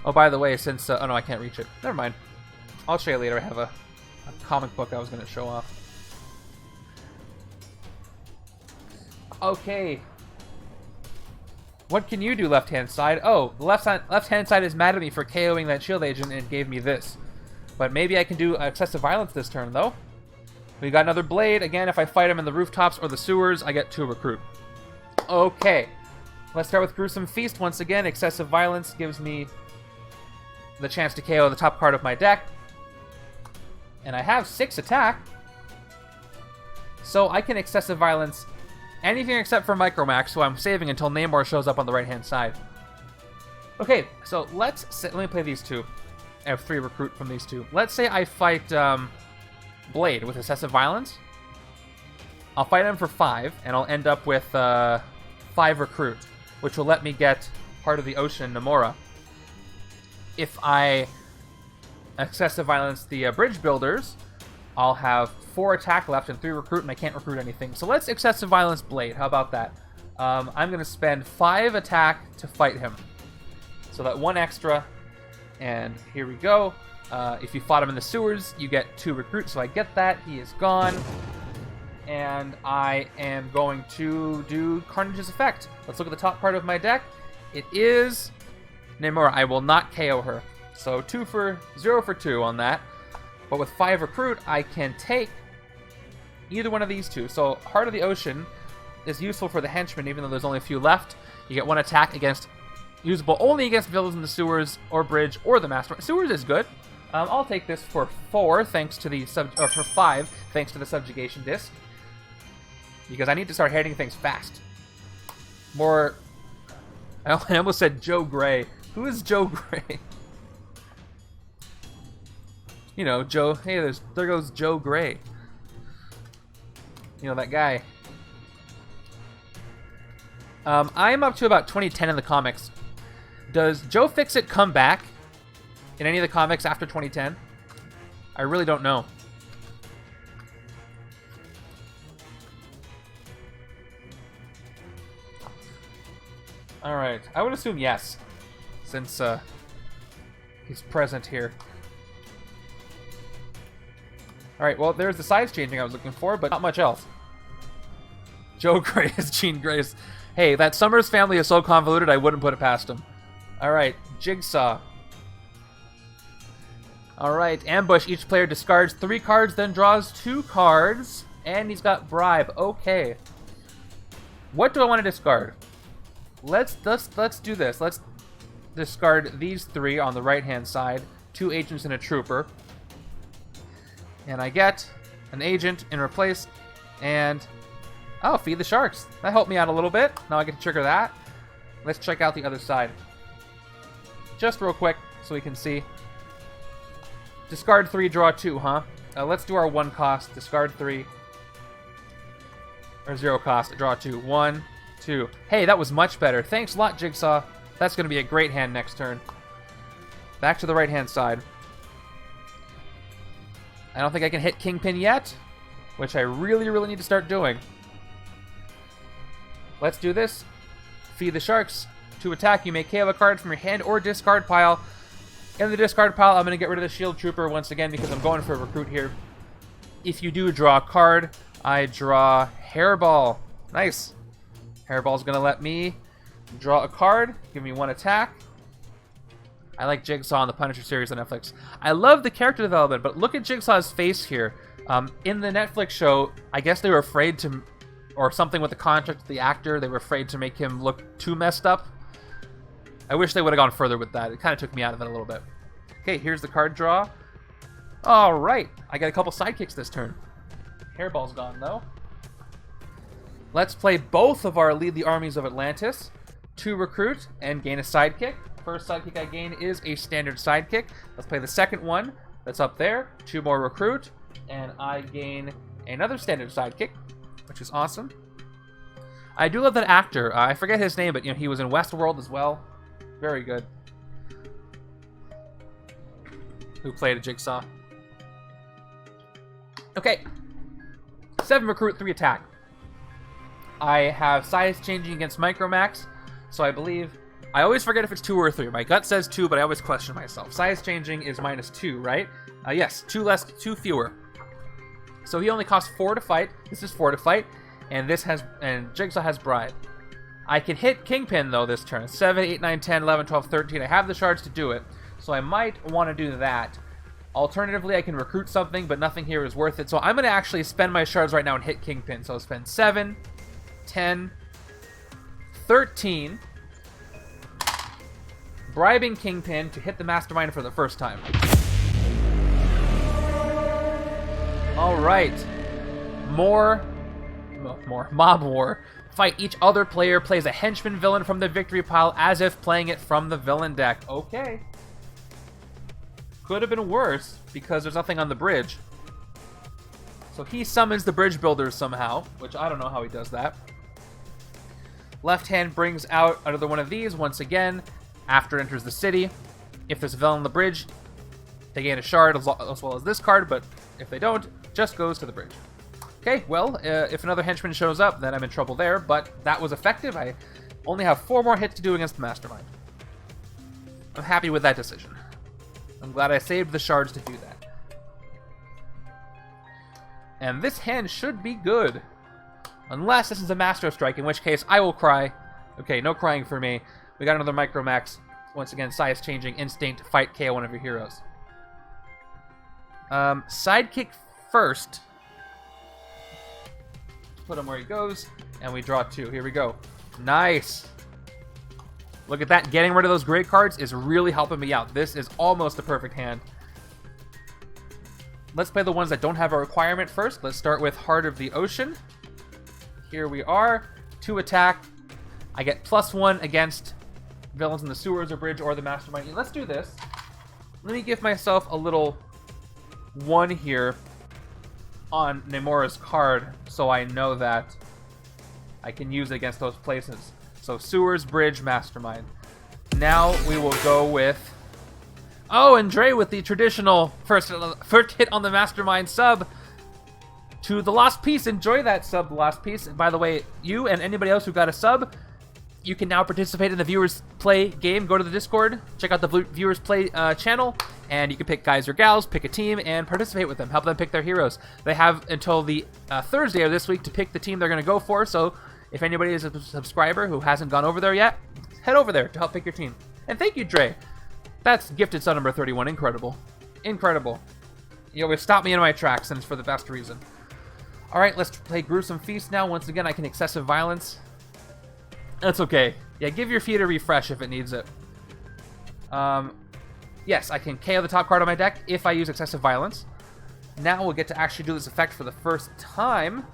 Oh, by the way, since... oh, no, I can't reach it. Never mind. I'll show you later. I have a comic book I was going to show off. Okay. What can you do, left-hand side? Oh, the left-hand side is mad at me for KOing that Shield Agent and gave me this. But maybe I can do excessive violence this turn, though. We got another Blade. Again, if I fight him in the rooftops or the sewers, I get 2 recruit. Okay. Let's start with Gruesome Feast once again. Excessive violence gives me the chance to KO the top part of my deck. And I have 6 attack. So I can excessive violence anything except for Micromax, so I'm saving until Namor shows up on the right-hand side. Okay, so let me play these two. I have 3 recruit from these two. Let's say I fight Blade with Excessive Violence. I'll fight him for 5, and I'll end up with 5 recruit, which will let me get Heart of the Ocean Namora. If I Excessive Violence the Bridge Builders, I'll have 4 attack left and 3 recruit, and I can't recruit anything. So let's Excessive Violence Blade. How about that? I'm going to spend 5 attack to fight him. So that 1 extra, and here we go. If you fought him in the sewers, you get 2 recruits, so I get that. He is gone. And I am going to do Carnage's effect. Let's look at the top part of my deck. It is Namora. I will not KO her. So 0 for 2 on that. But with 5 recruit, I can take either one of these two. So Heart of the Ocean is useful for the Henchmen, even though there's only a few left. You get 1 attack against, usable only against villains in the sewers or bridge or the Mastermind. Sewers is good. I'll take this for 4 thanks to the for 5 thanks to the subjugation disc, because I need to start hitting things fast. More. I almost said Joe Gray. Who is Joe Gray? You know, Joe. Hey, there goes Joe Gray. You know, that guy. I'm up to about 2010 in the comics. Does Joe Fixit come back in any of the comics after 2010? I really don't know. Alright, I would assume yes, since he's present here. Alright, well, there's the size changing I was looking for, but not much else. Joe Gray is Jean Grey's. Hey, that Summers family is so convoluted, I wouldn't put it past him. Alright, Jigsaw. Alright, Ambush. Each player discards 3 cards, then draws 2 cards. And he's got Bribe. Okay. What do I want to discard? Let's do this. Let's discard these 3 on the right-hand side. 2 agents and a trooper. And I get an agent in replace. And... oh, Feed the Sharks. That helped me out a little bit. Now I get to trigger that. Let's check out the other side. Just real quick so we can see. Discard 3, draw 2, huh? Let's do our 1 cost. Discard 3. Or 0 cost. Draw 2. 1, 2. Hey, that was much better. Thanks a lot, Jigsaw. That's going to be a great hand next turn. Back to the right-hand side. I don't think I can hit Kingpin yet, which I really, really need to start doing. Let's do this. Feed the Sharks. To attack, you may KO a card from your hand or discard pile. In the discard pile, I'm going to get rid of the Shield Trooper once again because I'm going for a recruit here. If you do draw a card, I draw Hairball. Nice. Hairball's going to let me draw a card, give me 1 attack. I like Jigsaw on the Punisher series on Netflix. I love the character development, but look at Jigsaw's face here. In the Netflix show, I guess they were afraid to, or something with the contract of the actor, they were afraid to make him look too messed up. I wish they would have gone further with that. It kind of took me out of it a little bit. Okay, here's the card draw. All right, I got a couple sidekicks this turn. Hairball's gone, though. Let's play both of our Lead the Armies of Atlantis to recruit and gain a sidekick. First sidekick I gain is a standard sidekick. Let's play the second one that's up there. 2 more recruit, and I gain another standard sidekick, which is awesome. I do love that actor. I forget his name, but you know he was in Westworld as well. Very good. Who played a Jigsaw. Okay. 7 recruit, 3 attack. I have size changing against Micromax, so I believe... I always forget if it's 2 or 3. My gut says 2, but I always question myself. Size changing is -2, right? Yes, 2 fewer. So he only costs 4 to fight. This is 4 to fight, and Jigsaw has Bribe. I can hit Kingpin, though, this turn. 7, 8, 9, 10, 11, 12, 13. I have the shards to do it, so I might want to do that. Alternatively, I can recruit something, but nothing here is worth it. So I'm going to actually spend my shards right now and hit Kingpin. So I'll spend 7, 10, 13, bribing Kingpin to hit the Mastermind for the first time. All right. More Mob War. fight, each other player plays a henchman villain from the victory pile as if playing it from the villain deck. Okay. Could have been worse because there's nothing on the bridge. So he summons the bridge builders somehow, which I don't know how he does that. Left hand brings out another one of these once again after it enters the city. If there's a villain on the bridge, they gain a shard as well as this card, but if they don't, just goes to the bridge. Okay, well, if another henchman shows up, then I'm in trouble there, but that was effective. I only have 4 more hits to do against the Mastermind. I'm happy with that decision. I'm glad I saved the shards to do that. And this hand should be good. Unless this is a Master Strike, in which case I will cry. Okay, no crying for me. We got another Micromax. Once again, size changing, instinct, fight, KO one of your heroes. Sidekick first. Put him where he goes, and we draw 2. Here we go. Nice. Look at that. Getting rid of those great cards is really helping me out. This is almost a perfect hand. Let's play the ones that don't have a requirement first. Let's start with Heart of the Ocean. Here we are. 2 attack. I get +1 against villains in the sewers or bridge or the Mastermind. Let's do this. Let me give myself a little 1 here on Namora's card so I know that I can use it against those places. So sewers, bridge, Mastermind. Now we will go with... Oh, and Dre with the traditional first hit on the Mastermind sub to the Lost Piece. Enjoy that sub, the Lost Piece. And by the way, you and anybody else who got a sub, you can now participate in the Viewers Play game. Go to the Discord, check out the Viewers Play channel, and you can pick guys or gals, pick a team, and participate with them. Help them pick their heroes. They have until the Thursday of this week to pick the team they're going to go for, so if anybody is a subscriber who hasn't gone over there yet, head over there to help pick your team. And thank you, Dre. That's gifted sub number 31. Incredible. Incredible. You always stop me in my tracks, and it's for the best reason. Alright, let's play Gruesome Feast now. Once again, I can Excessive Violence. That's okay. Yeah, give your feet a refresh if it needs it. Yes, I can KO the top card on my deck if I use Excessive Violence. Now we'll get to actually do this effect for the first time.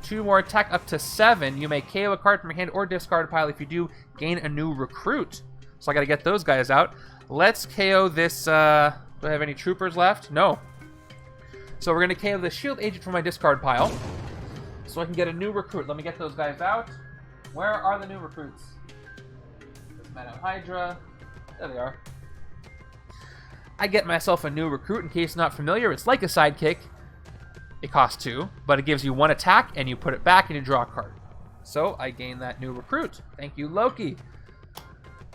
2 more attack up to 7. You may KO a card from your hand or discard pile. If you do, gain a new recruit. So I gotta get those guys out. Let's KO this, do I have any troopers left? No. So we're gonna KO the shield agent from my discard pile. So I can get a new recruit. Let me get those guys out. Where are the new recruits? There's Meadow Hydra. There they are. I get myself a new recruit. In case you're not familiar, it's like a sidekick. It costs 2, but it gives you 1 attack, and you put it back and you draw a card. So I gain that new recruit. Thank you, Loki.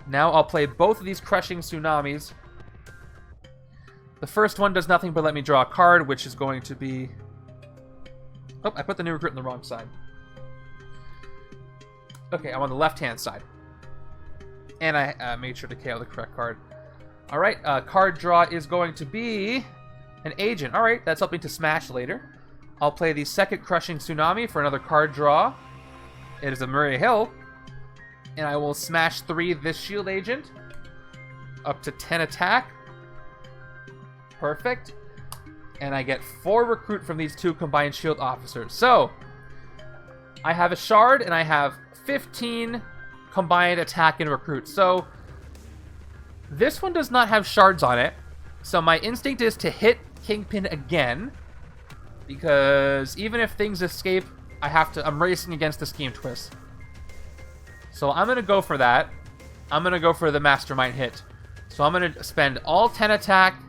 Now I'll play both of these Crushing Tsunamis. The first one does nothing but let me draw a card, which is going to be... Oh, I put the new recruit on the wrong side. Okay, I'm on the left-hand side. And I made sure to KO the correct card. Alright, card draw is going to be an agent. Alright, that's helping to smash later. I'll play the second Crushing Tsunami for another card draw. It is a Murray Hill. And I will smash 3 this shield agent. Up to 10 attack. Perfect. And I get 4 recruit from these 2 combined shield officers. So, I have a shard and I have 15 combined attack and recruit. So, this one does not have shards on it. So my instinct is to hit Kingpin again. Because even if things escape, I'm racing against the Scheme Twist. So I'm going to go for that. I'm going to go for the Mastermind hit. So I'm going to spend all 10 attack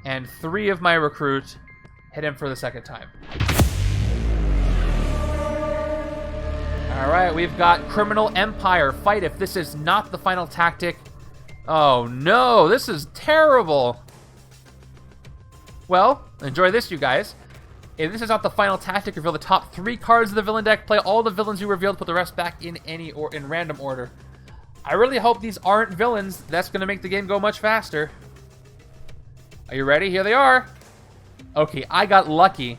and 3 of my recruit. Hit him for the second time. Alright, we've got Criminal Empire. Fight if this is not the final tactic. Oh no, this is terrible. Well, enjoy this, you guys. If this is not the final tactic, reveal the top 3 cards of the villain deck, play all the villains you revealed, put the rest back in in random order. I really hope these aren't villains. That's going to make the game go much faster. Are you ready? Here they are. Okay, I got lucky.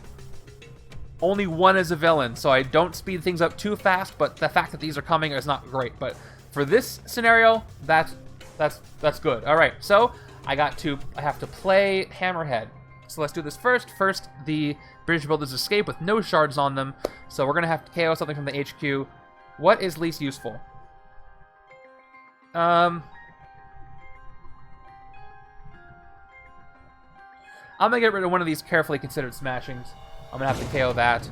Only 1 is a villain, so I don't speed things up too fast, but the fact that these are coming is not great. But for this scenario, that's good. All right, so I have to play Hammerhead. So let's do this first. First, the Bridge Builders escape with no shards on them. So we're going to have to KO something from the HQ. What is least useful? I'm gonna get rid of one of these carefully considered smashings. I'm gonna have to KO that.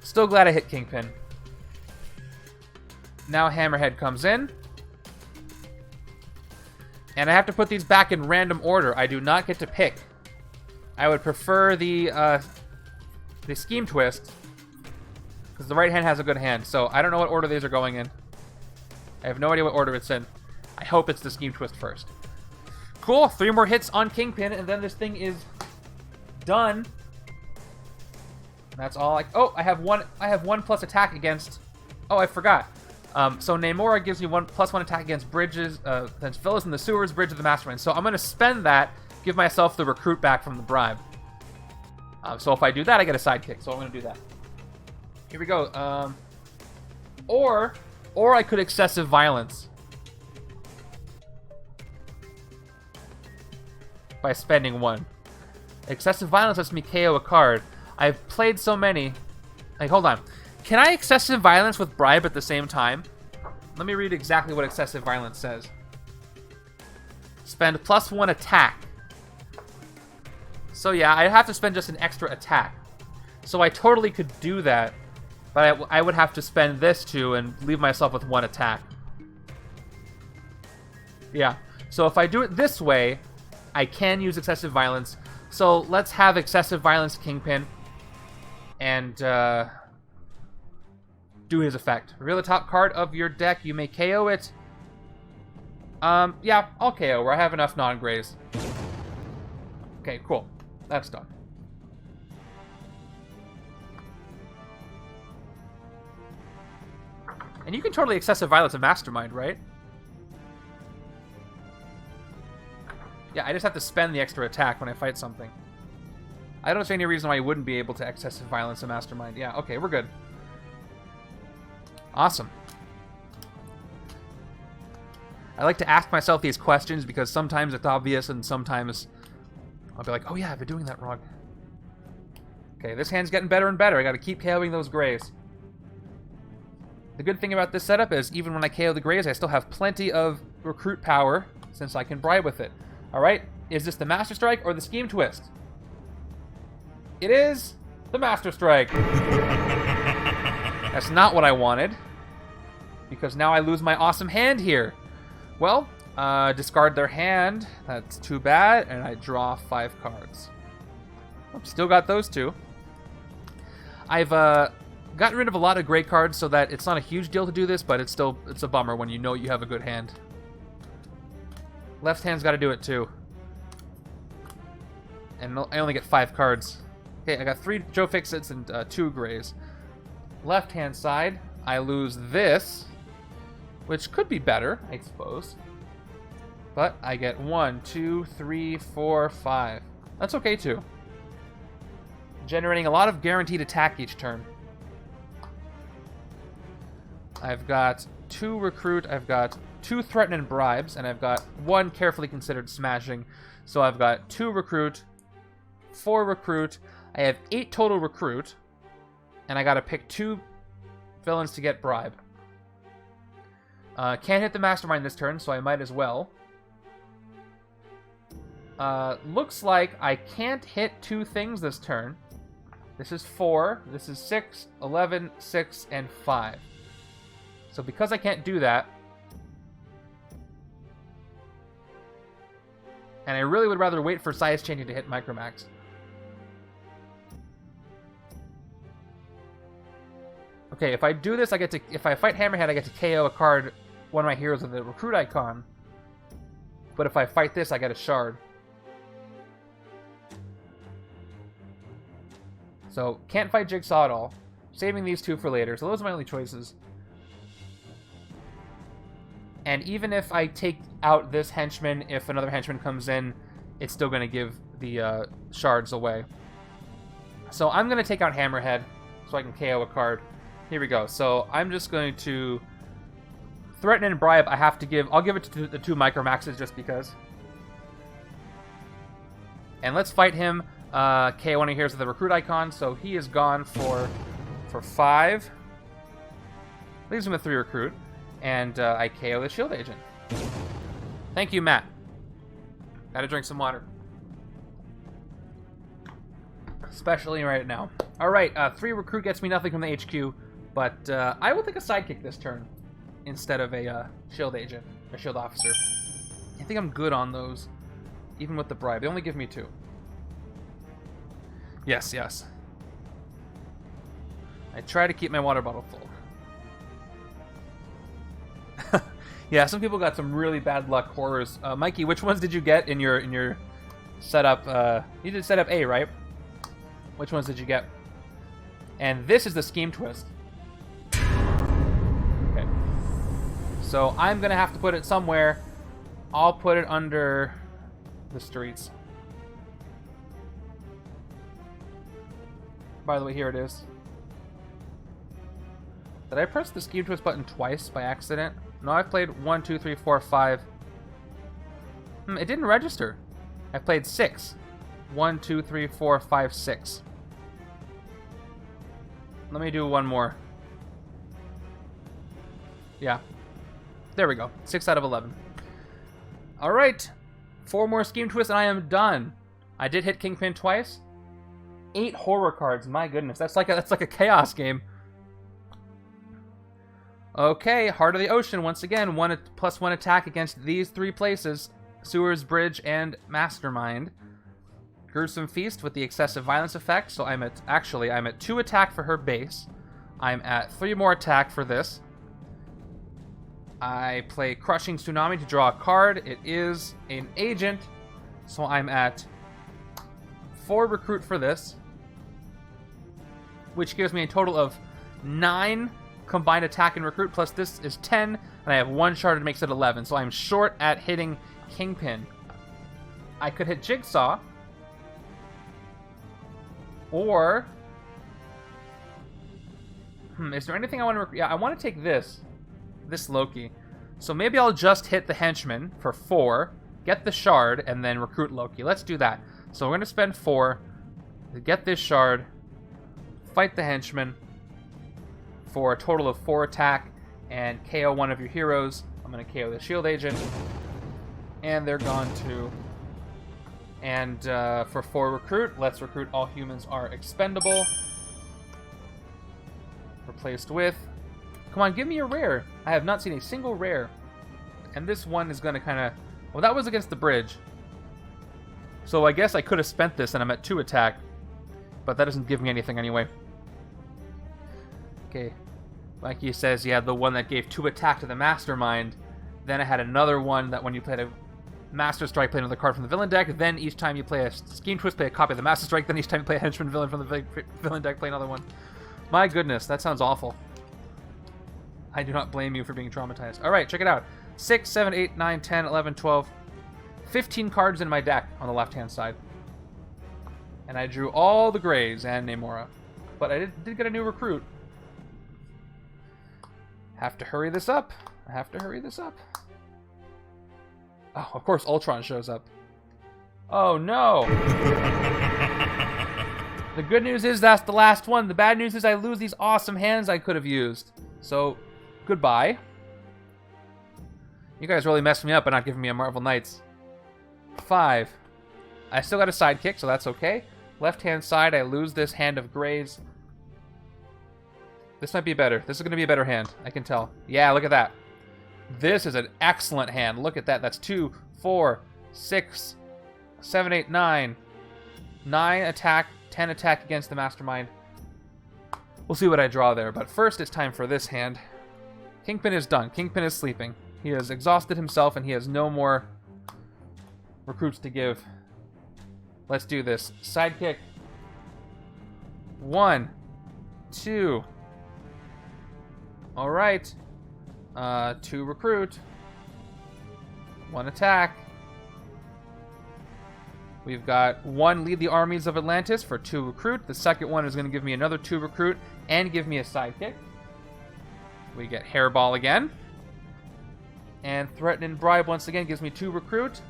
Still glad I hit Kingpin. Now Hammerhead comes in. And I have to put these back in random order. I do not get to pick. I would prefer the Scheme Twist, because the right hand has a good hand. So I don't know what order these are going in. I have no idea what order it's in. I hope it's the Scheme Twist first. Cool, 3 more hits on Kingpin, and then this thing is done. That's all. Oh, I have one plus attack against. Oh, I forgot. So Namora gives me +1 attack against bridges, against villas in the sewers, bridge of the Mastermind. So I'm going to spend that, give myself the recruit back from the bribe. So if I do that, I get a sidekick. So I'm going to do that. Here we go. Or I could excessive violence by spending 1. Excessive violence lets me KO a card. I've played so many. Like, hold on. Can I excessive violence with bribe at the same time? Let me read exactly what excessive violence says. Spend +1 attack. So yeah, I have to spend just an extra attack. So I totally could do that, but I would have to spend this too and leave myself with 1 attack. Yeah, so if I do it this way, I can use excessive violence. So let's have excessive violence Kingpin and do his effect. Reveal the top card of your deck. You may KO it. Yeah, I'll KO where I have enough non-grays. Okay, cool. That's done. And you can totally excessive violence a Mastermind, right? Yeah, I just have to spend the extra attack when I fight something. I don't see any reason why you wouldn't be able to excessive violence a Mastermind. Yeah, okay, we're good. Awesome. I like to ask myself these questions because sometimes it's obvious and sometimes I'll be like, oh yeah, I've been doing that wrong. Okay, this hand's getting better and better. I gotta keep KOing those grays. The good thing about this setup is even when I KO the grays, I still have plenty of recruit power since I can bribe with it. Alright, is this the Master Strike or the Scheme Twist? It is the Master Strike. That's not what I wanted, because now I lose my awesome hand here. Well, discard their hand. That's too bad, and I draw 5 cards. Still got those 2. I've gotten rid of a lot of gray cards so that it's not a huge deal to do this, but it's a bummer when you know you have a good hand. Left hand's got to do it too. And I only get 5 cards. Okay, I got 3 Joe Fixits and 2 grays. Left-hand side, I lose this, which could be better, I suppose. But I get 1, 2, 3, 4, 5. That's okay, too. Generating a lot of guaranteed attack each turn. I've got 2 recruit, I've got 2 threaten and bribes, and I've got 1 carefully considered smashing. So I've got 2 recruit, 4 recruit, I have 8 total recruit, and I gotta pick 2 villains to get bribe. Can't hit the Mastermind this turn, so I might as well. Looks like I can't hit 2 things this turn. This is 4, this is 6, 11, 6, and 5. So because I can't do that, and I really would rather wait for size changing to hit Micromax. Okay, if I do this, if I fight Hammerhead, I get to KO a card, one of my heroes with the recruit icon. But if I fight this, I get a shard. So, can't fight Jigsaw at all. Saving these 2 for later, so those are my only choices. And even if I take out this henchman, if another henchman comes in, it's still going to give the shards away. So I'm going to take out Hammerhead so I can KO a card. Here we go. So I'm just going to threaten and bribe. I'll give it to the 2 Micromaxes just because. And let's fight him. KO one of here's with the recruit icon, so he is gone for for 5. Leaves him with 3 recruit. And I KO the shield agent. Thank you, Matt. Gotta drink some water. Especially right now. Alright, 3 recruit gets me nothing from the HQ. But I will take a sidekick this turn. Instead of a shield agent. A shield officer. I think I'm good on those. Even with the bribe. They only give me 2. Yes, yes. I try to keep my water bottle full. Yeah, some people got some really bad luck horrors. Mikey, which ones did you get in your setup? You did setup A, right? Which ones did you get? And this is the scheme twist. Okay. So I'm gonna have to put it somewhere. I'll put it under the streets. By the way, here it is. Did I press the scheme twist button twice by accident? No, I've played 1, 2, 3, 4, 5. It didn't register. I played 6. 1, 2, 3, 4, 5, 6. Let me do one more. Yeah. There we go. 6 out of 11. Alright. 4 more scheme twists and I am done. I did hit Kingpin twice. 8 horror cards. My goodness. That's like a chaos game. Okay, Heart of the Ocean, once again, +1 attack against these 3 places. Sewers, Bridge, and Mastermind. Gruesome Feast with the excessive violence effect, so I'm at 2 attack for her base. I'm at 3 more attack for this. I play Crushing Tsunami to draw a card. It is an agent, so I'm at 4 recruit for this. Which gives me a total of 9 combined attack and recruit, plus this is 10, and I have 1 shard that makes it 11, so I'm short at hitting Kingpin. I could hit Jigsaw, or is there anything I want to recruit? Yeah, I want to take this Loki, so maybe I'll just hit the Henchmen for 4, get the shard, and then recruit Loki. Let's do that. So we're going to spend 4 to get this shard, fight the Henchmen, for a total of 4 attack, and KO one of your heroes. I'm going to KO the shield agent. And they're gone too. And for 4 recruit, let's recruit all humans are expendable. Replaced with... Come on, give me a rare. I have not seen a single rare. And this one is going to kind of... Well, that was against the bridge. So I guess I could have spent this and I'm at 2 attack. But that doesn't give me anything anyway. Okay. Mikey says, yeah, the one that gave 2 attack to the Mastermind. Then I had another one that when you played a Master Strike, play another card from the villain deck. Then each time you play a Scheme Twist, play a copy of the Master Strike. Then each time you play a Henchman villain from the villain deck, play another one. My goodness, that sounds awful. I do not blame you for being traumatized. Alright, check it out. 6, 7, 8, 9, 10, 11, 12. 15 cards in my deck on the left-hand side. And I drew all the Greys and Namora. But I did get a new recruit. Have to hurry this up. I have to hurry this up. Oh, of course Ultron shows up. Oh, no. The good news is that's the last one. The bad news is I lose these awesome hands I could have used. So, goodbye. You guys really messed me up by not giving me a Marvel Knights. 5. I still got a sidekick, so that's okay. Left-hand side, I lose this hand of Greys. This might be better. This is going to be a better hand. I can tell. Yeah, look at that. This is an excellent hand. Look at that. That's 2, 4, 6, 7, 8, 9. 9 attack, 10 attack against the Mastermind. We'll see what I draw there. But first, it's time for this hand. Kingpin is done. Kingpin is sleeping. He has exhausted himself, and he has no more recruits to give. Let's do this. Sidekick. 1, 2. Alright. 2 recruit. 1 attack. We've got 1 lead the armies of Atlantis for 2 recruit. The second one is going to give me another 2 recruit and give me a sidekick. We get Hairball again. And Threaten and Bribe once again gives me 2 recruit.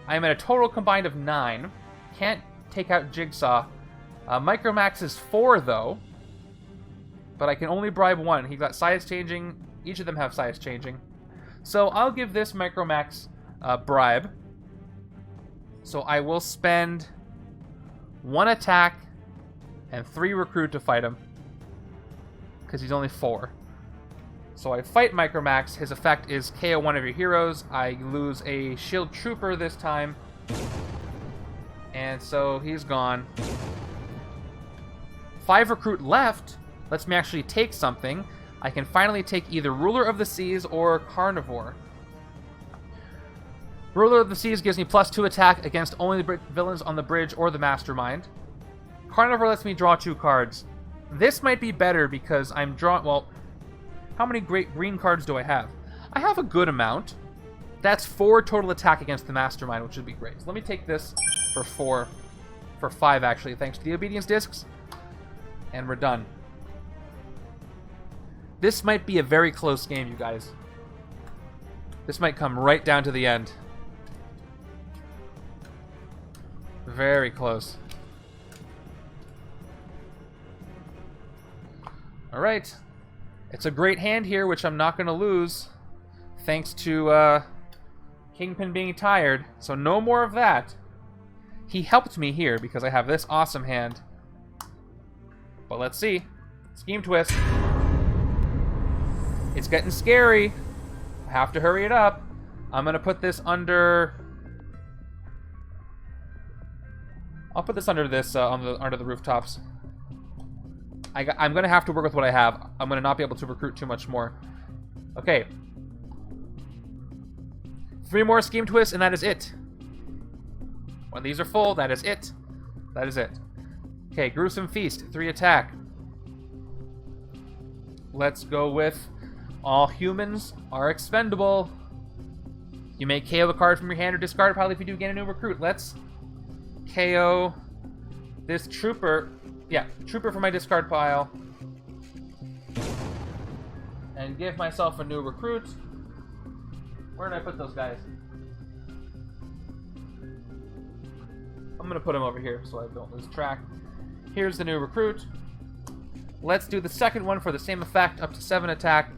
I am at a total combined of 9. Can't take out Jigsaw. Micromax is 4 though. but I can only bribe one. He got size changing. Each of them have size changing. So I'll give this Micromax bribe. So I will spend 1 attack and 3 recruit to fight him. Because he's only 4. So I fight Micromax. His effect is KO one of your heroes. I lose a shield trooper this time. And so he's gone. 5 recruit left lets me actually take something. I can finally take either Ruler of the Seas or Carnivore. Ruler of the Seas gives me +2 attack against only the villains on the bridge or the Mastermind. Carnivore lets me draw 2 cards. This might be better because I'm drawing... Well, how many great green cards do I have? I have a good amount. That's 4 total attack against the Mastermind, which would be great. So let me take this for 4. For 5, actually, thanks to the Obedience Discs. And we're done. This might be a very close game, you guys. This might come right down to the end. Very close. Alright. It's a great hand here, which I'm not going to lose. Thanks to Kingpin being tired. So no more of that. He helped me here because I have this awesome hand. But let's see. Scheme twist. It's getting scary. I have to hurry it up. I'm going to put this under... I'll put this under this, under the rooftops. I'm going to have to work with what I have. I'm going to not be able to recruit too much more. Okay. 3 more scheme twists, and that is it. When these are full, that is it. That is it. Okay, Gruesome Feast, 3 attack. Let's go with all humans are expendable. You may KO a card from your hand or discard a pile if you do gain a new recruit. Let's KO this trooper. Yeah, trooper from my discard pile. And give myself a new recruit. Where did I put those guys? I'm going to put them over here so I don't lose track. Here's the new recruit. Let's do the second one for the same effect, up to 7 attack.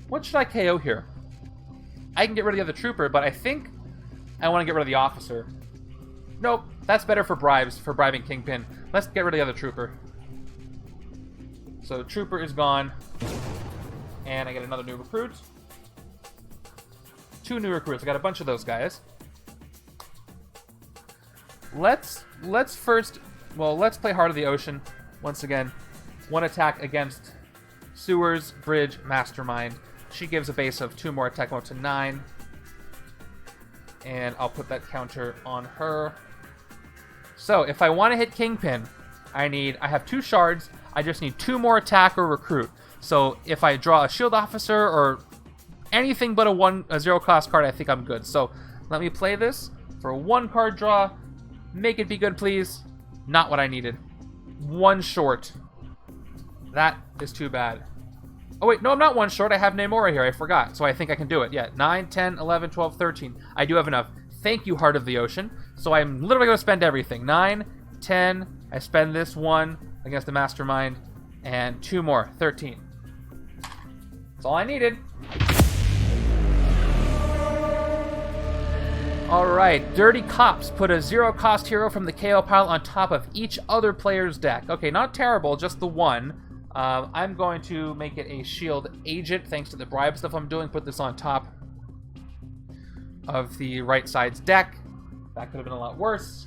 What should I KO here? I can get rid of the other trooper, but I think I want to get rid of the officer. Nope, that's better for bribes, for bribing Kingpin. Let's get rid of the other trooper. So trooper is gone. And I get another new recruit. 2 new recruits. I got a bunch of those guys. Let's first... Well, let's play Heart of the Ocean. Once again. 1 attack against Sewers, Bridge, Mastermind. She gives a base of 2 more attack, up to 9. And I'll put that counter on her. So, if I want to hit Kingpin, I have 2 shards. I just need 2 more attack or recruit. So, if I draw a shield officer or anything but a 0 cost card, I think I'm good. So, let me play this for 1 card draw. Make it be good, please. Not what I needed. 1 short. That is too bad. Oh, wait, no, I'm not 1 short. I have Namora here. I forgot. So I think I can do it. Yeah, 9, 10, 11, 12, 13. I do have enough. Thank you, Heart of the Ocean. So I'm literally going to spend everything. 9, 10. I spend this 1 against the Mastermind. And 2 more. 13. That's all I needed. Alright, Dirty Cops. Put a 0 cost hero from the KO pile on top of each other player's deck. Okay, not terrible, just the 1. I'm going to make it a shield agent thanks to the bribe stuff I'm doing. Put this on top of the right side's deck. That could have been a lot worse.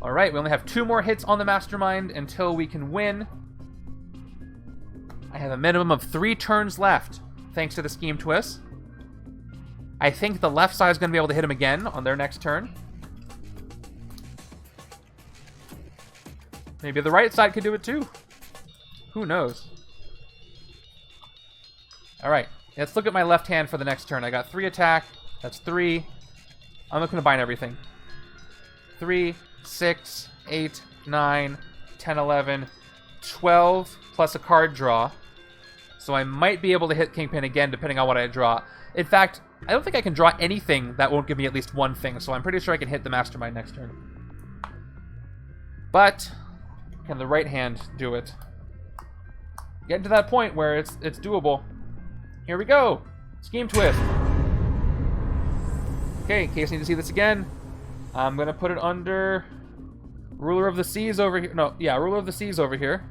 Alright, we only have 2 more hits on the Mastermind until we can win. I have a minimum of 3 turns left thanks to the scheme twist. I think the left side is going to be able to hit him again on their next turn. Maybe the right side could do it too. Who knows? Alright, let's look at my left hand for the next turn. I got 3 attack. That's 3. I'm going to combine everything. 3, 6, 8, 9, 10, 11, 12, plus a card draw. So I might be able to hit Kingpin again depending on what I draw. In fact, I don't think I can draw anything that won't give me at least 1 thing, so I'm pretty sure I can hit the Mastermind next turn. But, can the right hand do it? Getting to that point where it's doable. Here we go. Scheme twist. Okay, in case you need to see this again, I'm going to put it under Ruler of the Seas over here. No, yeah, Ruler of the Seas over here.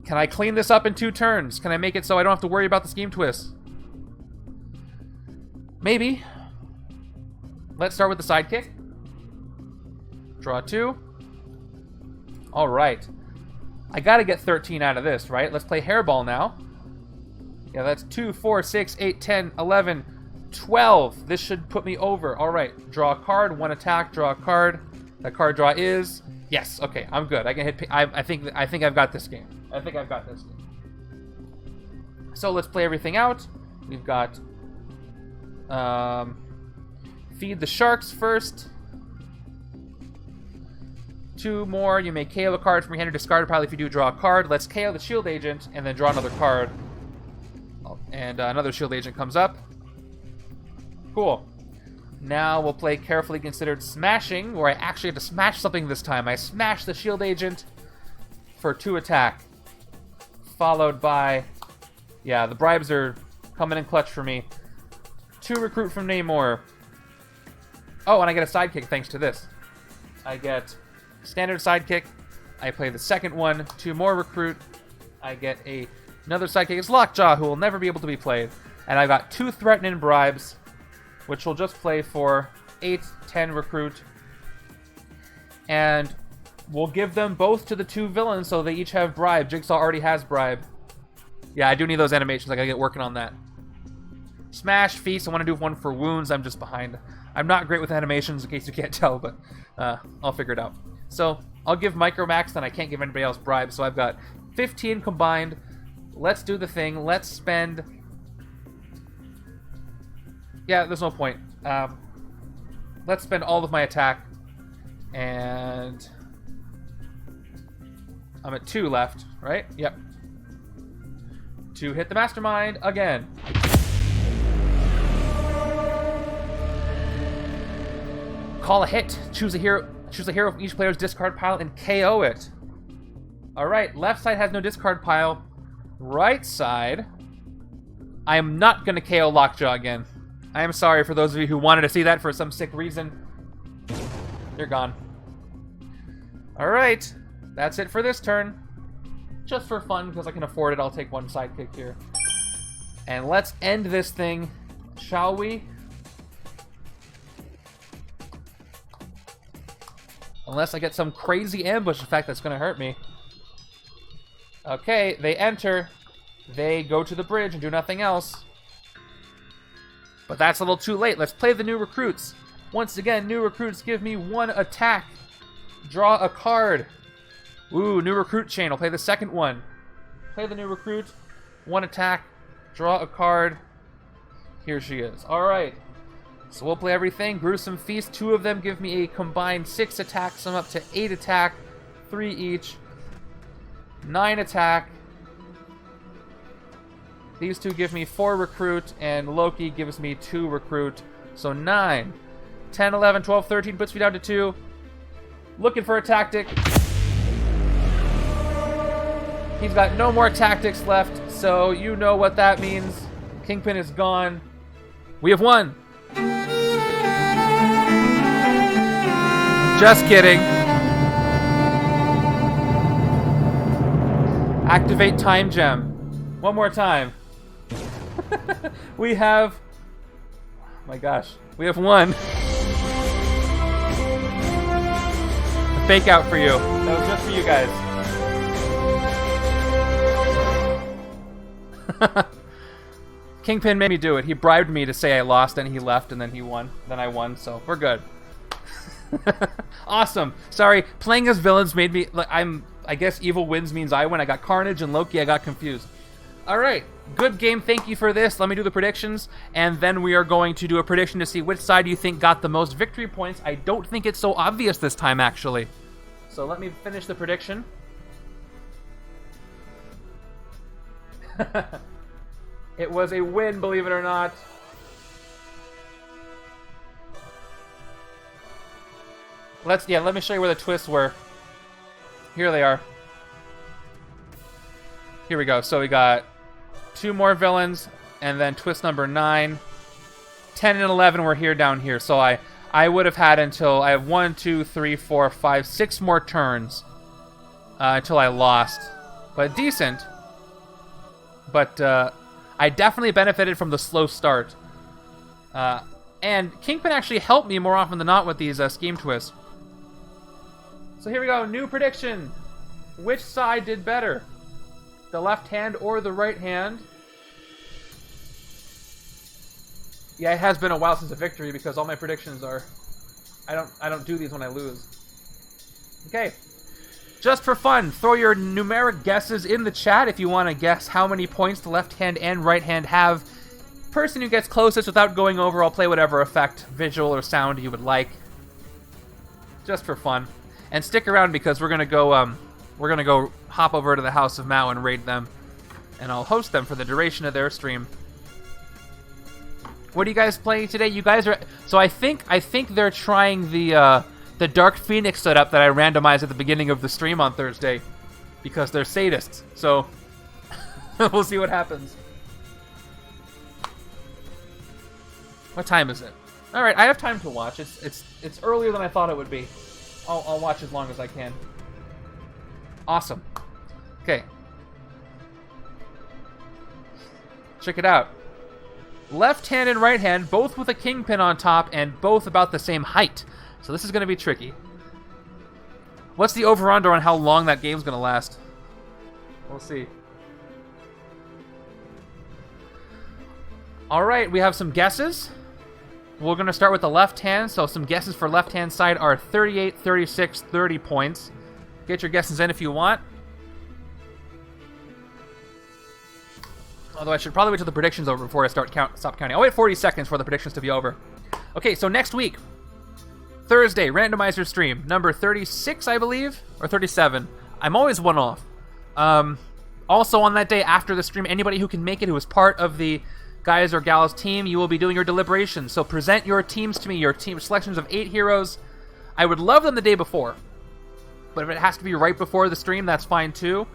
Can I clean this up in 2 turns? Can I make it so I don't have to worry about the scheme twist? Maybe. Let's start with the sidekick. Draw 2. All right. I got to get 13 out of this, right? Let's play Hairball now. Yeah, that's 2, 4, 6, 8, 10, 11, 12. This should put me over. All right. Draw a card. 1 attack. Draw a card. That card draw is... Yes. Okay. I'm good. I can hit... I think I've got this game. I think I've got this game. So let's play everything out. We've got... feed the sharks first. 2 more. You may KO a card from your hand or discard a pile if you do draw a card. Let's KO the shield agent and then draw another card. And another shield agent comes up. Cool. Now we'll play Carefully Considered Smashing, where I actually have to smash something this time. I smash the shield agent for 2 attack. Followed by... Yeah, the bribes are coming in clutch for me. 2 recruit from Namor. Oh, and I get a sidekick thanks to this. I get standard sidekick. I play the second one. 2 more recruit. I get another sidekick. It's Lockjaw, who will never be able to be played. And I've got 2 threatening bribes, which will just play for 8, 10 recruit. And we'll give them both to the 2 villains so they each have bribe. Jigsaw already has bribe. Yeah, I do need those animations. I gotta get working on that. Smash, Feast. I want to do one for wounds. I'm just behind. I'm not great with animations, in case you can't tell, but I'll figure it out. So I'll give Micromax, then I can't give anybody else bribe. So I've got 15 combined. Let's do the thing. Let's spend... Yeah, there's no point. Let's spend all of my attack. And... I'm at 2 left, right? Yep. To hit the Mastermind again. Call a hit. Choose a hero from each player's discard pile and KO it. Alright, left side has no discard pile. Right side... I am not going to KO Lockjaw again. I am sorry for those of you who wanted to see that for some sick reason. You're gone. Alright, that's it for this turn. Just for fun, because I can afford it, I'll take 1 sidekick here. And let's end this thing, shall we? Unless I get some crazy ambush effect that's going to hurt me. Okay, they enter. They go to the bridge and do nothing else. But that's a little too late. Let's play the new recruits. Once again, new recruits give me 1 attack. Draw a card. Ooh, new recruit chain. I'll play the second one. Play the new recruit. 1 attack. Draw a card. Here she is. Alright. So we'll play everything. Gruesome Feast. 2 of them give me a combined 6 attack. So I'm up to 8 attack. 3 each. 9 attack. These 2 give me 4 recruit. And Loki gives me 2 recruit. So 9. 10, 11, 12, 13. Puts me down to 2. Looking for a tactic. He's got no more tactics left. So you know what that means. Kingpin is gone. We have won. Just kidding. Activate time gem. One more time. We have... Oh my gosh. We have won. A fake out for you. That was just for you guys. Kingpin made me do it. He bribed me to say I lost, and he left, and then he won. Then I won, so we're good. Awesome. Sorry, playing as villains made me... Like, I guess evil wins means I win. I got Carnage and Loki. I got confused. Alright, good game. Thank you for this. Let me do the predictions, and then we are going to do a prediction to see which side you think got the most victory points. I don't think it's so obvious this time, actually. So let me finish the prediction. It was a win, believe it or not. Let me show you where the twists were. Here they are. Here we go. So we got 2 more villains, and then twist number 9. 10 and 11 were here down here. So I would have had until... I have 1, 2, 3, 4, 5, 6 more turns until I lost. But decent. But I definitely benefited from the slow start. And Kingpin actually helped me more often than not with these scheme twists. So here we go. New prediction. Which side did better? The left hand or the right hand? Yeah, it has been a while since a victory because all my predictions are... I don't do these when I lose. Okay. Just for fun, throw your numeric guesses in the chat if you want to guess how many points the left hand and right hand have. Person who gets closest without going over, I'll play whatever effect, visual or sound you would like. Just for fun. And stick around because we're gonna go hop over to the House of Mao and raid them. And I'll host them for the duration of their stream. What are you guys playing today? You guys are... So I think they're trying the Dark Phoenix setup that I randomized at the beginning of the stream on Thursday. Because they're sadists. So, we'll see what happens. What time is it? Alright, I have time to watch. It's earlier than I thought it would be. I'll watch as long as I can. Awesome. Okay. Check it out. Left hand and right hand, both with a Kingpin on top, and both about the same height. So this is going to be tricky. What's the over-under on how long that game's going to last? We'll see. Alright, we have some guesses. We're going to start with the left hand, so some guesses for left-hand side are 38, 36, 30 points. Get your guesses in if you want. Although I should probably wait till the predictions over before I stop counting. I'll wait 40 seconds for the predictions to be over. Okay, so next week, Thursday, randomizer stream, number 36, I believe, or 37. I'm always one off. Also on that day after the stream, anybody who can make it, who is part of the guys or gals team, you will be doing your deliberations. So present your teams to me, your team selections of 8 heroes. I would love them the day before, but if it has to be right before the stream, that's fine too.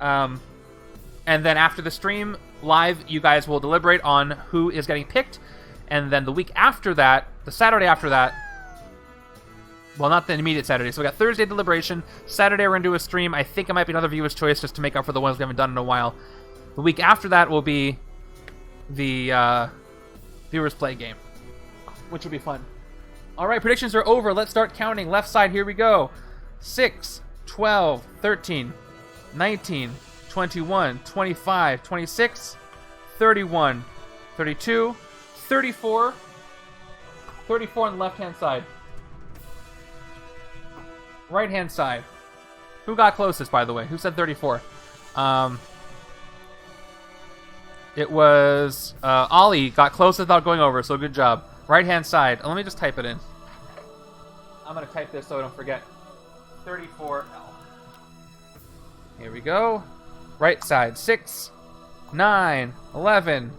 And then after the stream, live, you guys will deliberate on who is getting picked. And then the week after that, the Saturday after that, well, not the immediate Saturday. So we got Thursday deliberation. Saturday we're going to do a stream. I think it might be another viewer's choice just to make up for the ones we haven't done in a while. The week after that will be the viewers play game, which will be fun. All right, predictions are over. Let's start counting. Left side, here we go. 6, 12, 13, 19, 21, 25, 26, 31, 32, 34, 34 on the left-hand side. Right-hand side. Who got closest, by the way? Who said 34? It was Ollie got closest without going over, so good job. Right-hand side. Let me just type it in. I'm going to type this so I don't forget. 34L. Here we go. Right side. 6, 9, 11,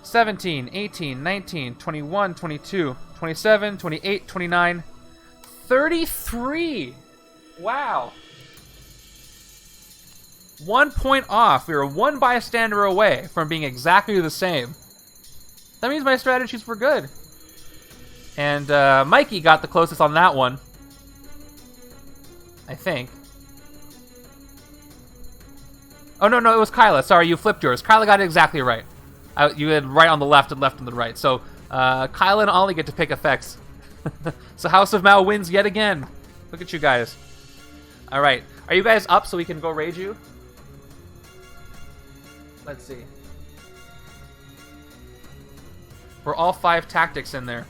17, 18, 19, 21, 22, 27, 28, 29, 33. Wow. 1 point off. We were 1 bystander away from being exactly the same. That means my strategies were good. And Mikey got the closest on that one. I think. Oh, no, it was Kyla. Sorry, you flipped yours. Kyla got it exactly right. You had right on the left and left on the right. So Kyla and Ollie get to pick effects. So House of Mao wins yet again. Look at you guys. All right. Are you guys up so we can go raid you? Let's see. We're all 5 tactics in there.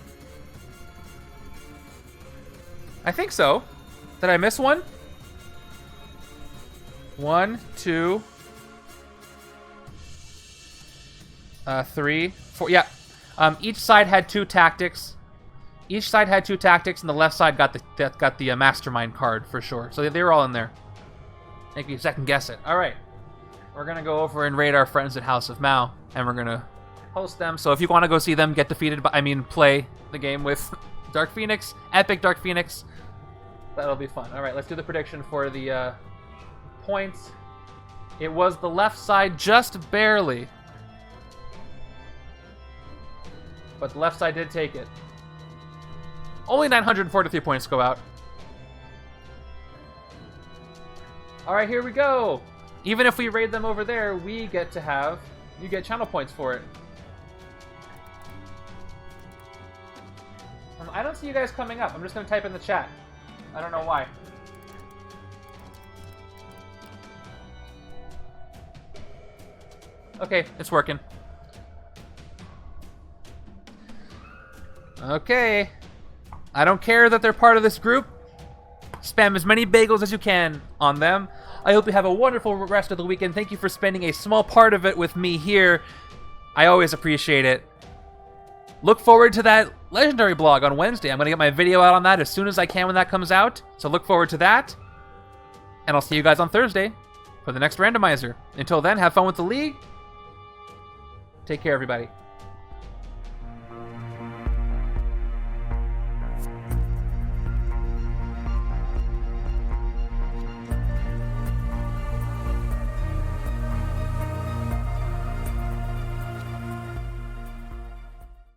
I think so. Did I miss one? 1, 2, 3, 4. Yeah. Each side had 2 tactics. Each side had 2 tactics, and the left side got the Mastermind card for sure. So they were all in there. Make you second guess it. All right. We're gonna go over and raid our friends at House of Mao, and we're gonna host them. So if you want to go see them get defeated, play the game with Dark Phoenix, Epic Dark Phoenix, that'll be fun. All right, let's do the prediction for the points It was the left side just barely. But the left side did take it. Only 943 points go out. Alright, here we go. Even if we raid them over there, we get to have... You get channel points for it. I don't see you guys coming up. I'm just going to type in the chat. I don't know why. Okay, it's working. Okay. I don't care that they're part of this group. Spam as many bagels as you can on them. I hope you have a wonderful rest of the weekend. Thank you for spending a small part of it with me here. I always appreciate it. Look forward to that Legendary blog on Wednesday. I'm going to get my video out on that as soon as I can when that comes out. So look forward to that. And I'll see you guys on Thursday for the next randomizer. Until then, have fun with the league. Take care, everybody.